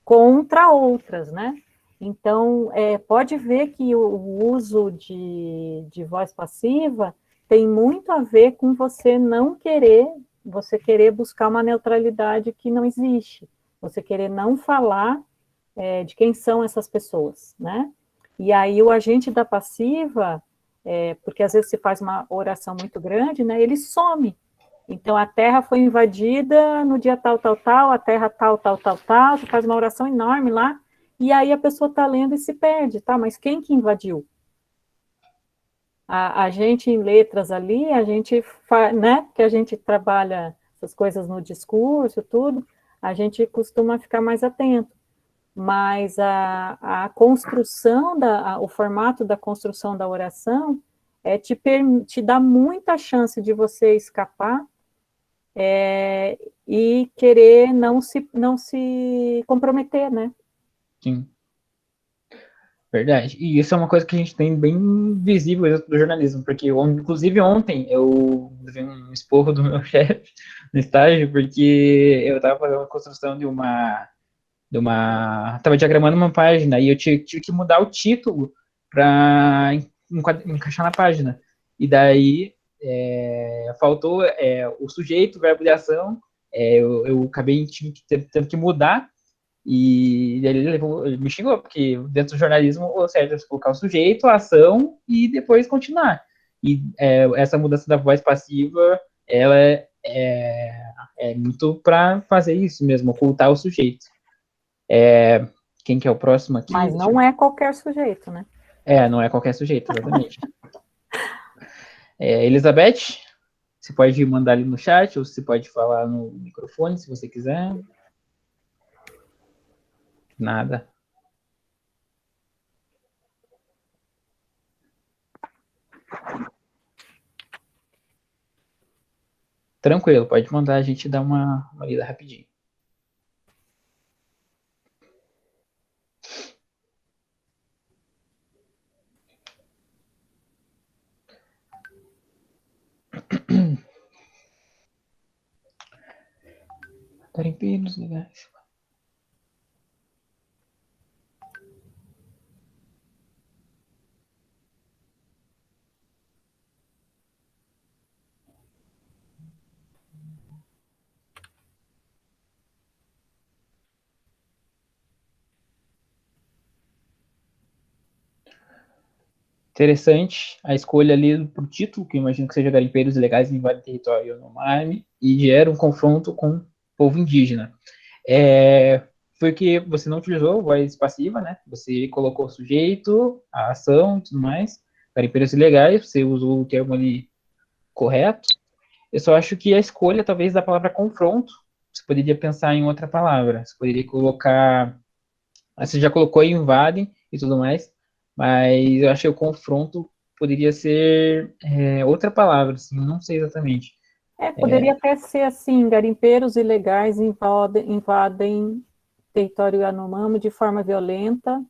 contra outras, né? Então, pode ver que o uso de voz passiva tem muito a ver com você não querer, você querer buscar uma neutralidade que não existe, você querer não falar de quem são essas pessoas, né? E aí o agente da passiva, porque às vezes se faz uma oração muito grande, né? Ele some. Então, a Terra foi invadida no dia tal, tal, tal, a Terra tal, tal, tal, tal, você faz uma oração enorme lá, e aí a pessoa está lendo e se perde, tá? Mas quem que invadiu? A gente em letras ali, a gente faz, né? Porque a gente trabalha essas coisas no discurso, tudo, a gente costuma ficar mais atento. Mas a construção, o formato da construção da oração te dá muita chance de você escapar e querer não se comprometer, né? Sim. Verdade. E isso é uma coisa que a gente tem bem visível dentro do jornalismo, porque inclusive ontem eu dei um esporro do meu chefe no estágio, porque eu estava fazendo a construção estava diagramando uma página e eu tive que mudar o título para encaixar na página. E daí faltou o sujeito, o verbo de ação, eu acabei tendo que mudar. E ele me xingou, porque dentro do jornalismo o certo é colocar o sujeito, a ação e depois continuar. E essa mudança da voz passiva, ela é muito para fazer isso mesmo, ocultar o sujeito. Quem que é o próximo aqui? Mas não é qualquer sujeito, né? Não é qualquer sujeito, exatamente. Elizabeth, você pode mandar ali no chat, ou você pode falar no microfone, se você quiser. Nada. Tranquilo, pode mandar, a gente dá uma lida rapidinho. Garimpinos legais. Interessante a escolha ali pro título, que eu imagino que seja Garimpeiros Ilegais Invadem Território Yanomami, e gera um confronto com o povo indígena. Foi que você não utilizou voz passiva, né? Você colocou o sujeito, a ação e tudo mais. Garimpeiros Ilegais, você usou o termo ali correto. Eu só acho que a escolha, talvez, da palavra confronto, você poderia pensar em outra palavra. Você poderia colocar... Você já colocou invadem e tudo mais, mas eu acho que o confronto poderia ser outra palavra, assim, não sei exatamente. Poderia até ser assim, garimpeiros ilegais invadem território Yanomami de forma violenta.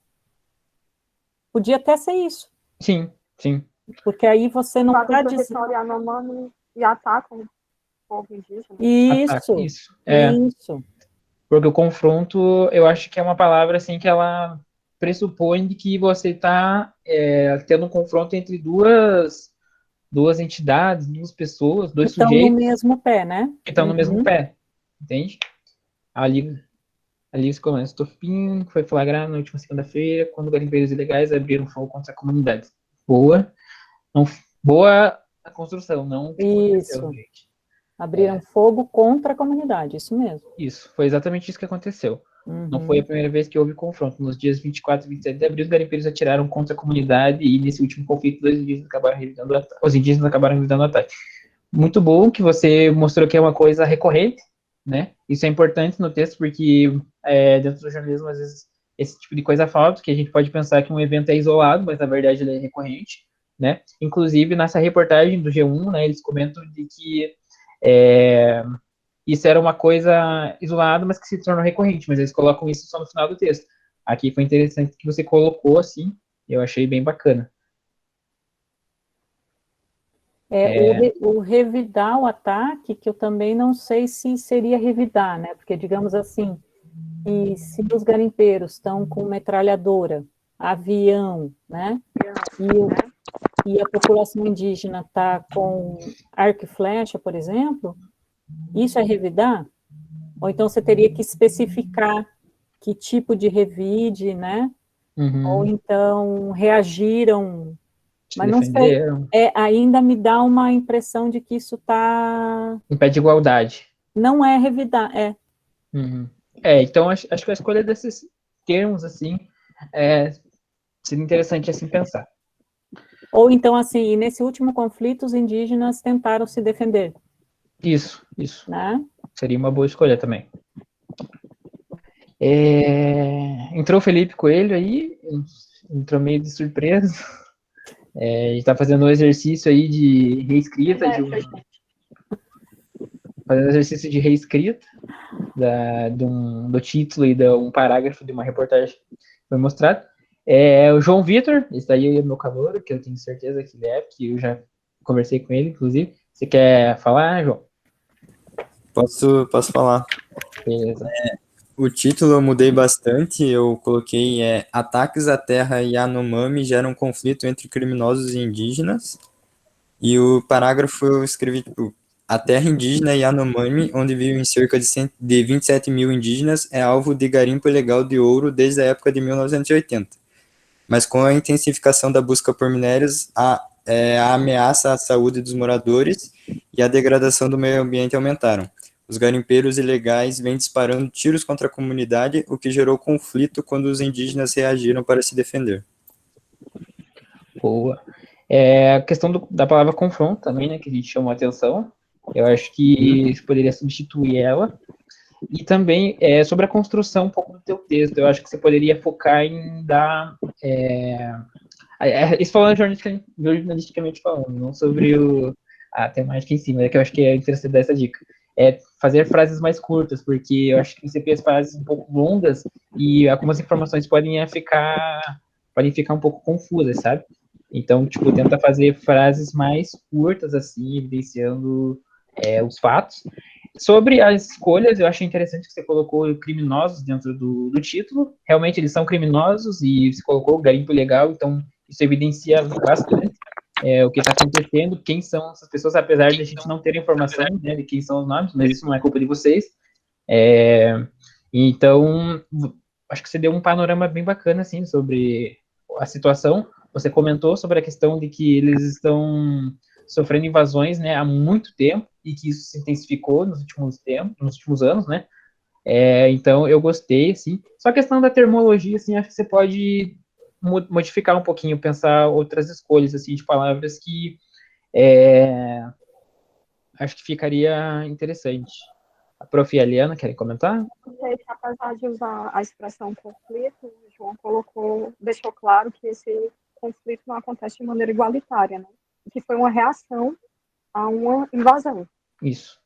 Podia até ser isso. Sim, sim. Porque aí você não Invadem está dizendo... território Yanomami e atacam o povo indígena. Isso, Isso. isso. Porque o confronto, eu acho que é uma palavra assim que ela pressupõe que você está tendo um confronto entre duas entidades, duas pessoas, dois Estão no sujeitos mesmo pé, né? que estão no mesmo pé, entende? Ali você começa. Tofim, que foi flagrado na última segunda-feira, quando garimpeiros ilegais abriram fogo contra a comunidade. Boa. Não, boa a construção, não o que aconteceu, Isso. gente. Abriram fogo contra a comunidade, isso mesmo. Isso, foi exatamente isso que aconteceu. Não foi a Uhum. primeira vez que houve confronto. Nos dias 24 e 27 de abril, os garimpeiros atiraram contra a comunidade e, nesse último conflito, os indígenas acabaram revidando o ataque. Muito bom que você mostrou que é uma coisa recorrente, né? Isso é importante no texto porque dentro do jornalismo, às vezes, esse tipo de coisa falta, que a gente pode pensar que um evento é isolado, mas na verdade ele é recorrente, né? Inclusive, nessa reportagem do G1, né, eles comentam de que isso era uma coisa isolada, mas que se tornou recorrente, mas eles colocam isso só no final do texto. Aqui foi interessante que você colocou assim, eu achei bem bacana. O revidar o ataque, que eu também não sei se seria revidar, né? Porque, digamos assim, e se os garimpeiros estão com metralhadora, avião, né? E a população indígena está com arco e flecha, por exemplo, isso é revidar? Ou então você teria que especificar que tipo de revide, né? Ou então reagiram, mas não sei, ainda me dá uma impressão de que isso está... Em pé de igualdade. Não é revidar, Então acho que a escolha desses termos, assim, seria interessante assim pensar. Ou então, assim, nesse último conflito, os indígenas tentaram se defender. Isso. Né? Seria uma boa escolha também. Entrou o Felipe Coelho aí, entrou meio de surpresa. A gente tá fazendo um exercício aí de reescrita, do título e de um parágrafo de uma reportagem que foi mostrado. O João Vitor, esse daí é meu calouro, que eu tenho certeza que ele é, porque eu já conversei com ele, inclusive. Você quer falar, João? Posso falar. Beleza. O título eu mudei bastante, eu coloquei Ataques à Terra Yanomami geram conflito entre criminosos e indígenas. E o parágrafo eu escrevi, tipo, a terra indígena Yanomami, onde vivem cerca de 27 mil indígenas, é alvo de garimpo ilegal de ouro desde a época de 1980. Mas com a intensificação da busca por minérios, a ameaça à saúde dos moradores e a degradação do meio ambiente aumentaram. Os garimpeiros ilegais vêm disparando tiros contra a comunidade, o que gerou conflito quando os indígenas reagiram para se defender. Boa. A questão da palavra confronto também, né, que a gente chamou a atenção. Eu acho que você poderia substituir ela. E também sobre a construção um pouco do teu texto. Eu acho que você poderia focar em dar... isso falando jornalisticamente falando, não sobre a temática em si, mas é que eu acho que é interessante dar essa dica. Fazer frases mais curtas, porque eu acho que você fez frases um pouco longas e algumas informações podem ficar um pouco confusas, sabe? Então, tipo, tenta fazer frases mais curtas, assim, evidenciando os fatos. Sobre as escolhas, eu achei interessante que você colocou criminosos dentro do título. Realmente, eles são criminosos e você colocou garimpo legal, então isso evidencia bastante o que está acontecendo, quem são essas pessoas, apesar de a gente não ter informação, né, de quem são os nomes, mas isso não é culpa de vocês. Então, acho que você deu um panorama bem bacana, assim, sobre a situação. Você comentou sobre a questão de que eles estão sofrendo invasões, né, há muito tempo, e que isso se intensificou nos últimos anos, né? Então, eu gostei, assim. Só a questão da termologia, assim, acho que você pode modificar um pouquinho, pensar outras escolhas, assim, de palavras que acho que ficaria interessante. A prof. Eliana, querem comentar? Apesar de usar a expressão conflito, o João deixou claro que esse conflito não acontece de maneira igualitária, né? Que foi uma reação a uma invasão. Isso.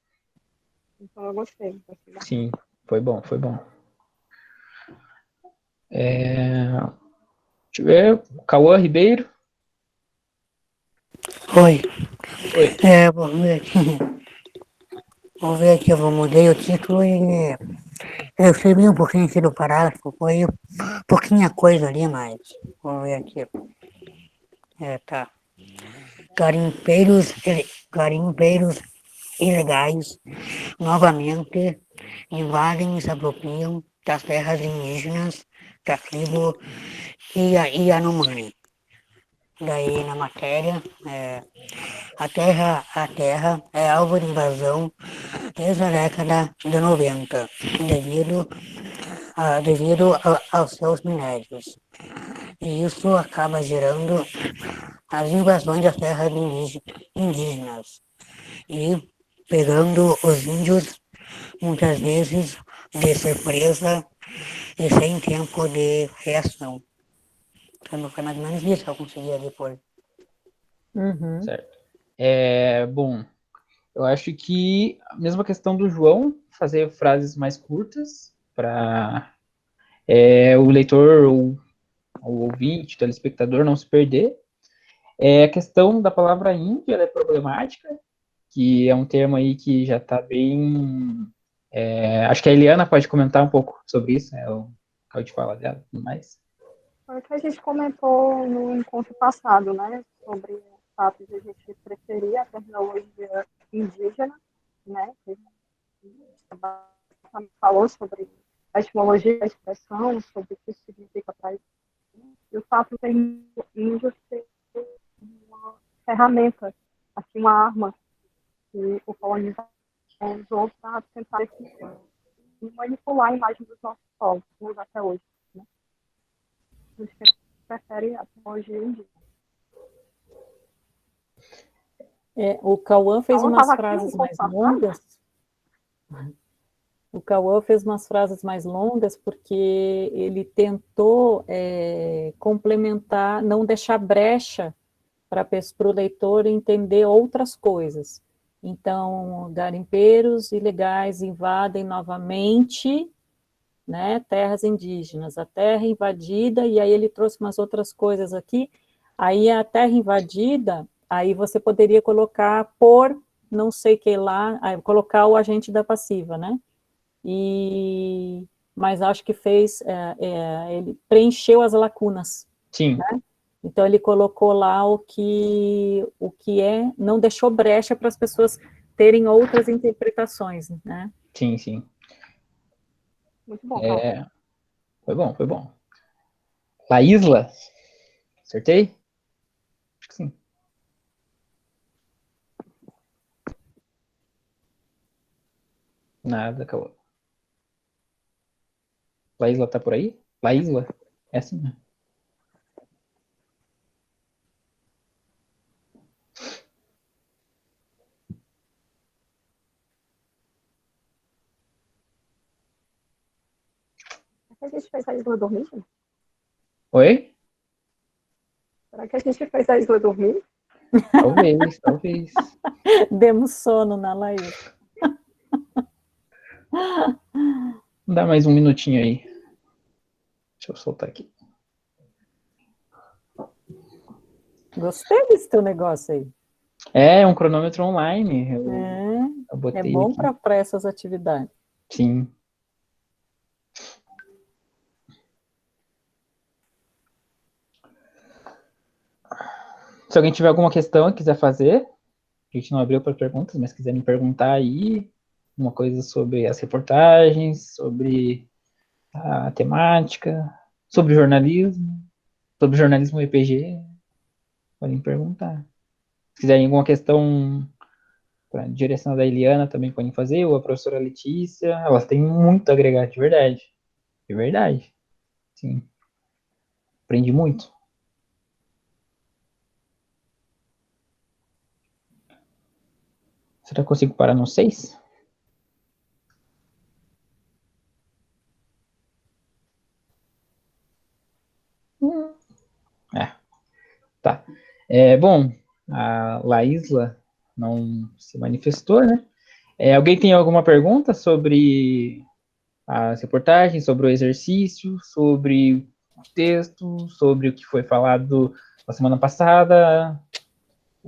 Então eu gostei. Sim, foi bom. Deixa eu ver, Cauã Ribeiro. Oi. Vamos ver aqui. Vamos ver aqui, eu mudei o título e eu escrevi um pouquinho aqui do parágrafo, foi pouquinha coisa ali, mas vamos ver aqui. Tá. Garimpeiros ilegais novamente invadem e se apropriam das terras indígenas da tribo Yanomami. Daí na matéria, a terra é alvo de invasão desde a década de 90, devido aos seus minérios. E isso acaba gerando as invasões das terras indígenas e pegando os índios muitas vezes de surpresa e sem tempo de reação. Então foi mais ou menos isso que eu conseguia depois. Uhum. Certo. Bom, eu acho que a mesma questão do João, fazer frases mais curtas para o leitor ou o ouvinte, telespectador não se perder. A questão da palavra índio, ela é problemática, que é um termo aí que já está bem... acho que a Eliana pode comentar um pouco sobre isso, né? Eu acabo de falar dela e tudo mais. Foi o que a gente comentou no encontro passado, né? Sobre o fato de a gente preferir a terminologia indígena, né? A gente falou sobre a etimologia da expressão, sobre o que significa para isso. E o fato de índio ser uma ferramenta, assim, uma arma que o colonizador usou para tentar manipular a imagem dos nossos povos até hoje. Né? A gente prefere a tecnologia indígena. O Cauã fez umas estava aqui frases um mais pouco longas. O Cauã fez umas frases mais longas porque ele tentou complementar, não deixar brecha para o leitor entender outras coisas. Então, garimpeiros ilegais invadem novamente, né, terras indígenas. A terra invadida, e aí ele trouxe umas outras coisas aqui. Aí a terra invadida, aí você poderia colocar por não sei que lá, colocar o agente da passiva, né? Mas acho que ele preencheu as lacunas. Sim. Né? Então ele colocou lá o que não deixou brecha para as pessoas terem outras interpretações, né? Sim, sim. Muito bom, Paulo. Foi bom. Laísla? Acertei? Acho que sim. Nada, acabou. Laísla tá por aí? Laísla? É assim, né? Será que a gente fez a Isla dormir? Oi? Será que a gente fez a Isla dormir? Talvez. Demos sono na Laís. Dá mais um minutinho aí. Deixa eu soltar aqui. Gostei desse teu negócio aí. É um cronômetro online. Eu É botei bom aqui. para essas atividades. Sim. Se alguém tiver alguma questão e quiser fazer, a gente não abriu para perguntas, mas quiser me perguntar aí, uma coisa sobre as reportagens, sobre a temática, sobre jornalismo EPG, podem perguntar. Se quiserem alguma questão para direção da Eliana, também podem fazer, ou a professora Letícia, elas têm muito a agregar, de verdade. De verdade. Sim. Aprendi muito. Será que eu consigo parar no 6? Tá. Bom, a Laísla não se manifestou, né? Alguém tem alguma pergunta sobre as reportagens, sobre o exercício, sobre o texto, sobre o que foi falado na semana passada,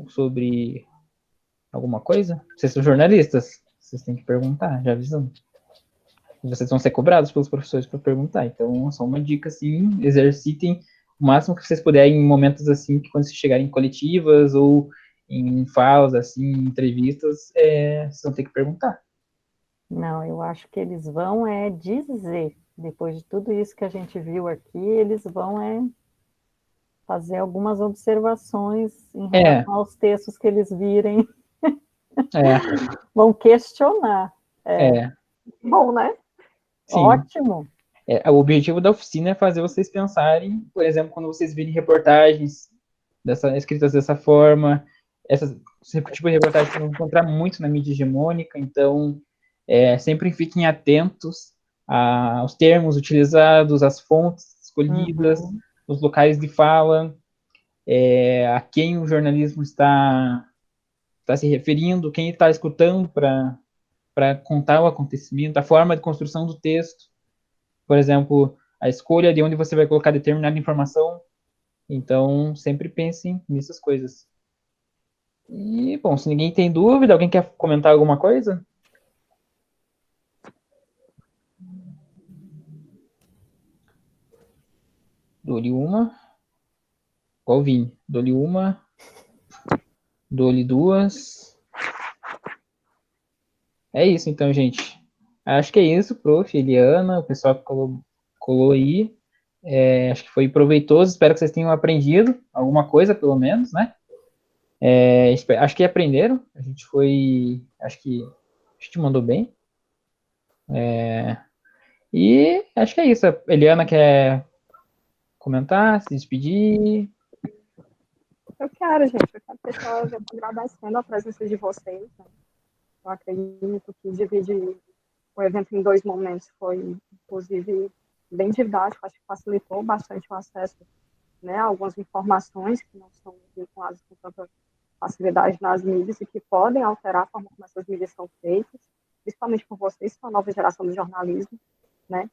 sobre alguma coisa? Vocês são jornalistas, vocês têm que perguntar, já avisando. Vocês vão ser cobrados pelos professores para perguntar, então só uma dica assim, exercitem o máximo que vocês puderem em momentos assim, que quando vocês chegarem em coletivas ou em falas, assim, em entrevistas, vocês vão ter que perguntar. Não, eu acho que eles vão dizer, depois de tudo isso que a gente viu aqui, eles vão fazer algumas observações em relação aos textos que eles virem. Vão questionar. Bom, né? Sim. Ótimo. O objetivo da oficina é fazer vocês pensarem, por exemplo, quando vocês virem reportagens escritas dessa forma, esse tipo de reportagem vocês vão encontrar muito na mídia hegemônica, então Sempre fiquem atentos aos termos utilizados, às fontes escolhidas, os locais de fala, a quem o jornalismo está se referindo, quem está escutando para contar o acontecimento, a forma de construção do texto, por exemplo, a escolha de onde você vai colocar determinada informação. Então, sempre pensem nessas coisas. E, bom, se ninguém tem dúvida, alguém quer comentar alguma coisa? Dou-lhe uma. Qual Vini? Dou-lhe uma. Dou-lhe duas. É isso, então, gente. Acho que é isso, prof. Eliana, o pessoal que colou aí. Acho que foi proveitoso. Espero que vocês tenham aprendido alguma coisa, pelo menos, né? Acho que aprenderam. A gente foi... Acho que a gente mandou bem. E acho que é isso. A Eliana quer comentar, se despedir? Eu quero, gente. Eu quero deixar já agradecendo a presença de vocês. Né? Eu acredito que dividir o evento em 2 momentos foi, inclusive, bem didático. Acho que facilitou bastante o acesso, né, a algumas informações que não são vinculadas com tanta facilidade nas mídias e que podem alterar a forma como essas mídias são feitas, principalmente por vocês, que são a nova geração do jornalismo, né?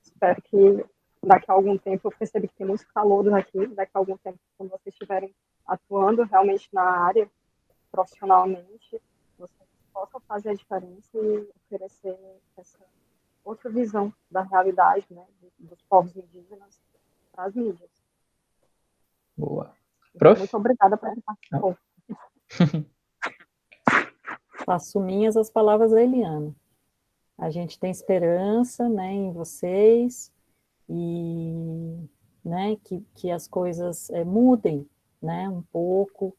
Espero que daqui a algum tempo, eu percebi que tem muitos calouros aqui, daqui a algum tempo, quando vocês estiverem atuando realmente na área, profissionalmente, vocês possam fazer a diferença e oferecer essa outra visão da realidade, né, dos povos indígenas para as mídias. Boa. Prof? Muito obrigada por participar. Faço minhas as palavras da Eliana. A gente tem esperança, né, em vocês e, né, que as coisas mudem, né, um pouco,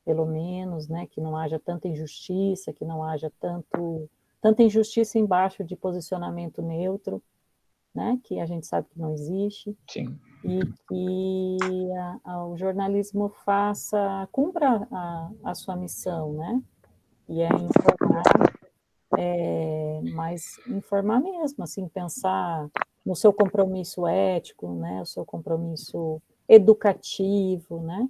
pelo menos, né, que não haja tanta injustiça, que não haja tanta injustiça embaixo de posicionamento neutro, né, que a gente sabe que não existe. Sim. E que o jornalismo cumpra a sua missão, né? E é informar, mas informar mesmo, assim, pensar no seu compromisso ético, né? O seu compromisso educativo, né?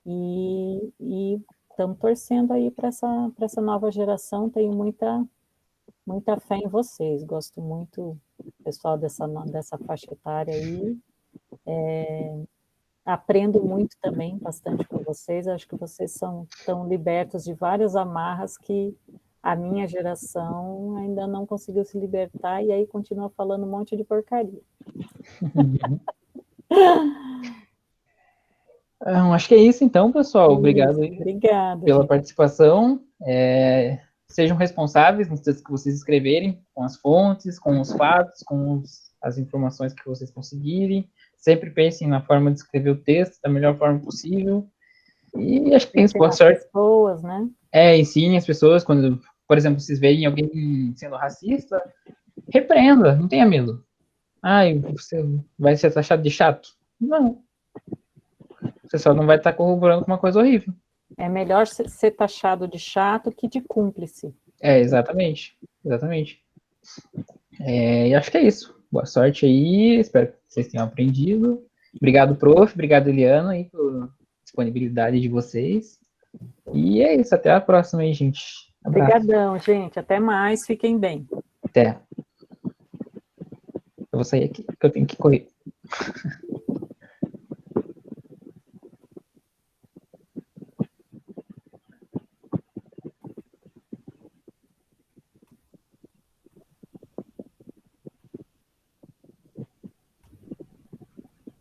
E estamos torcendo aí para essa nova geração, tenho muita fé em vocês, gosto muito, pessoal, dessa faixa etária aí, aprendo muito também, bastante com vocês, acho que vocês estão libertos de várias amarras que a minha geração ainda não conseguiu se libertar, e aí continua falando um monte de porcaria. Acho que é isso então, pessoal. Obrigado aí Obrigada, pela gente. participação. Sejam responsáveis nos textos que vocês escreverem, com as fontes, com os fatos, com as informações que vocês conseguirem. Sempre pensem na forma de escrever o texto da melhor forma possível. E acho que é isso. Boa sorte. Pessoas, né? Ensine as pessoas, quando, por exemplo, vocês veem alguém sendo racista, repreenda, não tenha medo. Você vai ser taxado de chato? Não. Você só não vai estar corroborando com uma coisa horrível. É melhor ser taxado de chato que de cúmplice. Exatamente. Exatamente. E acho que é isso. Boa sorte aí, espero que vocês tenham aprendido. Obrigado, prof. Obrigado, Eliana, aí, pela disponibilidade de vocês. E é isso, até a próxima aí, gente. Obrigadão, gente. Até mais, fiquem bem. Até. Eu vou sair aqui, que eu tenho que correr.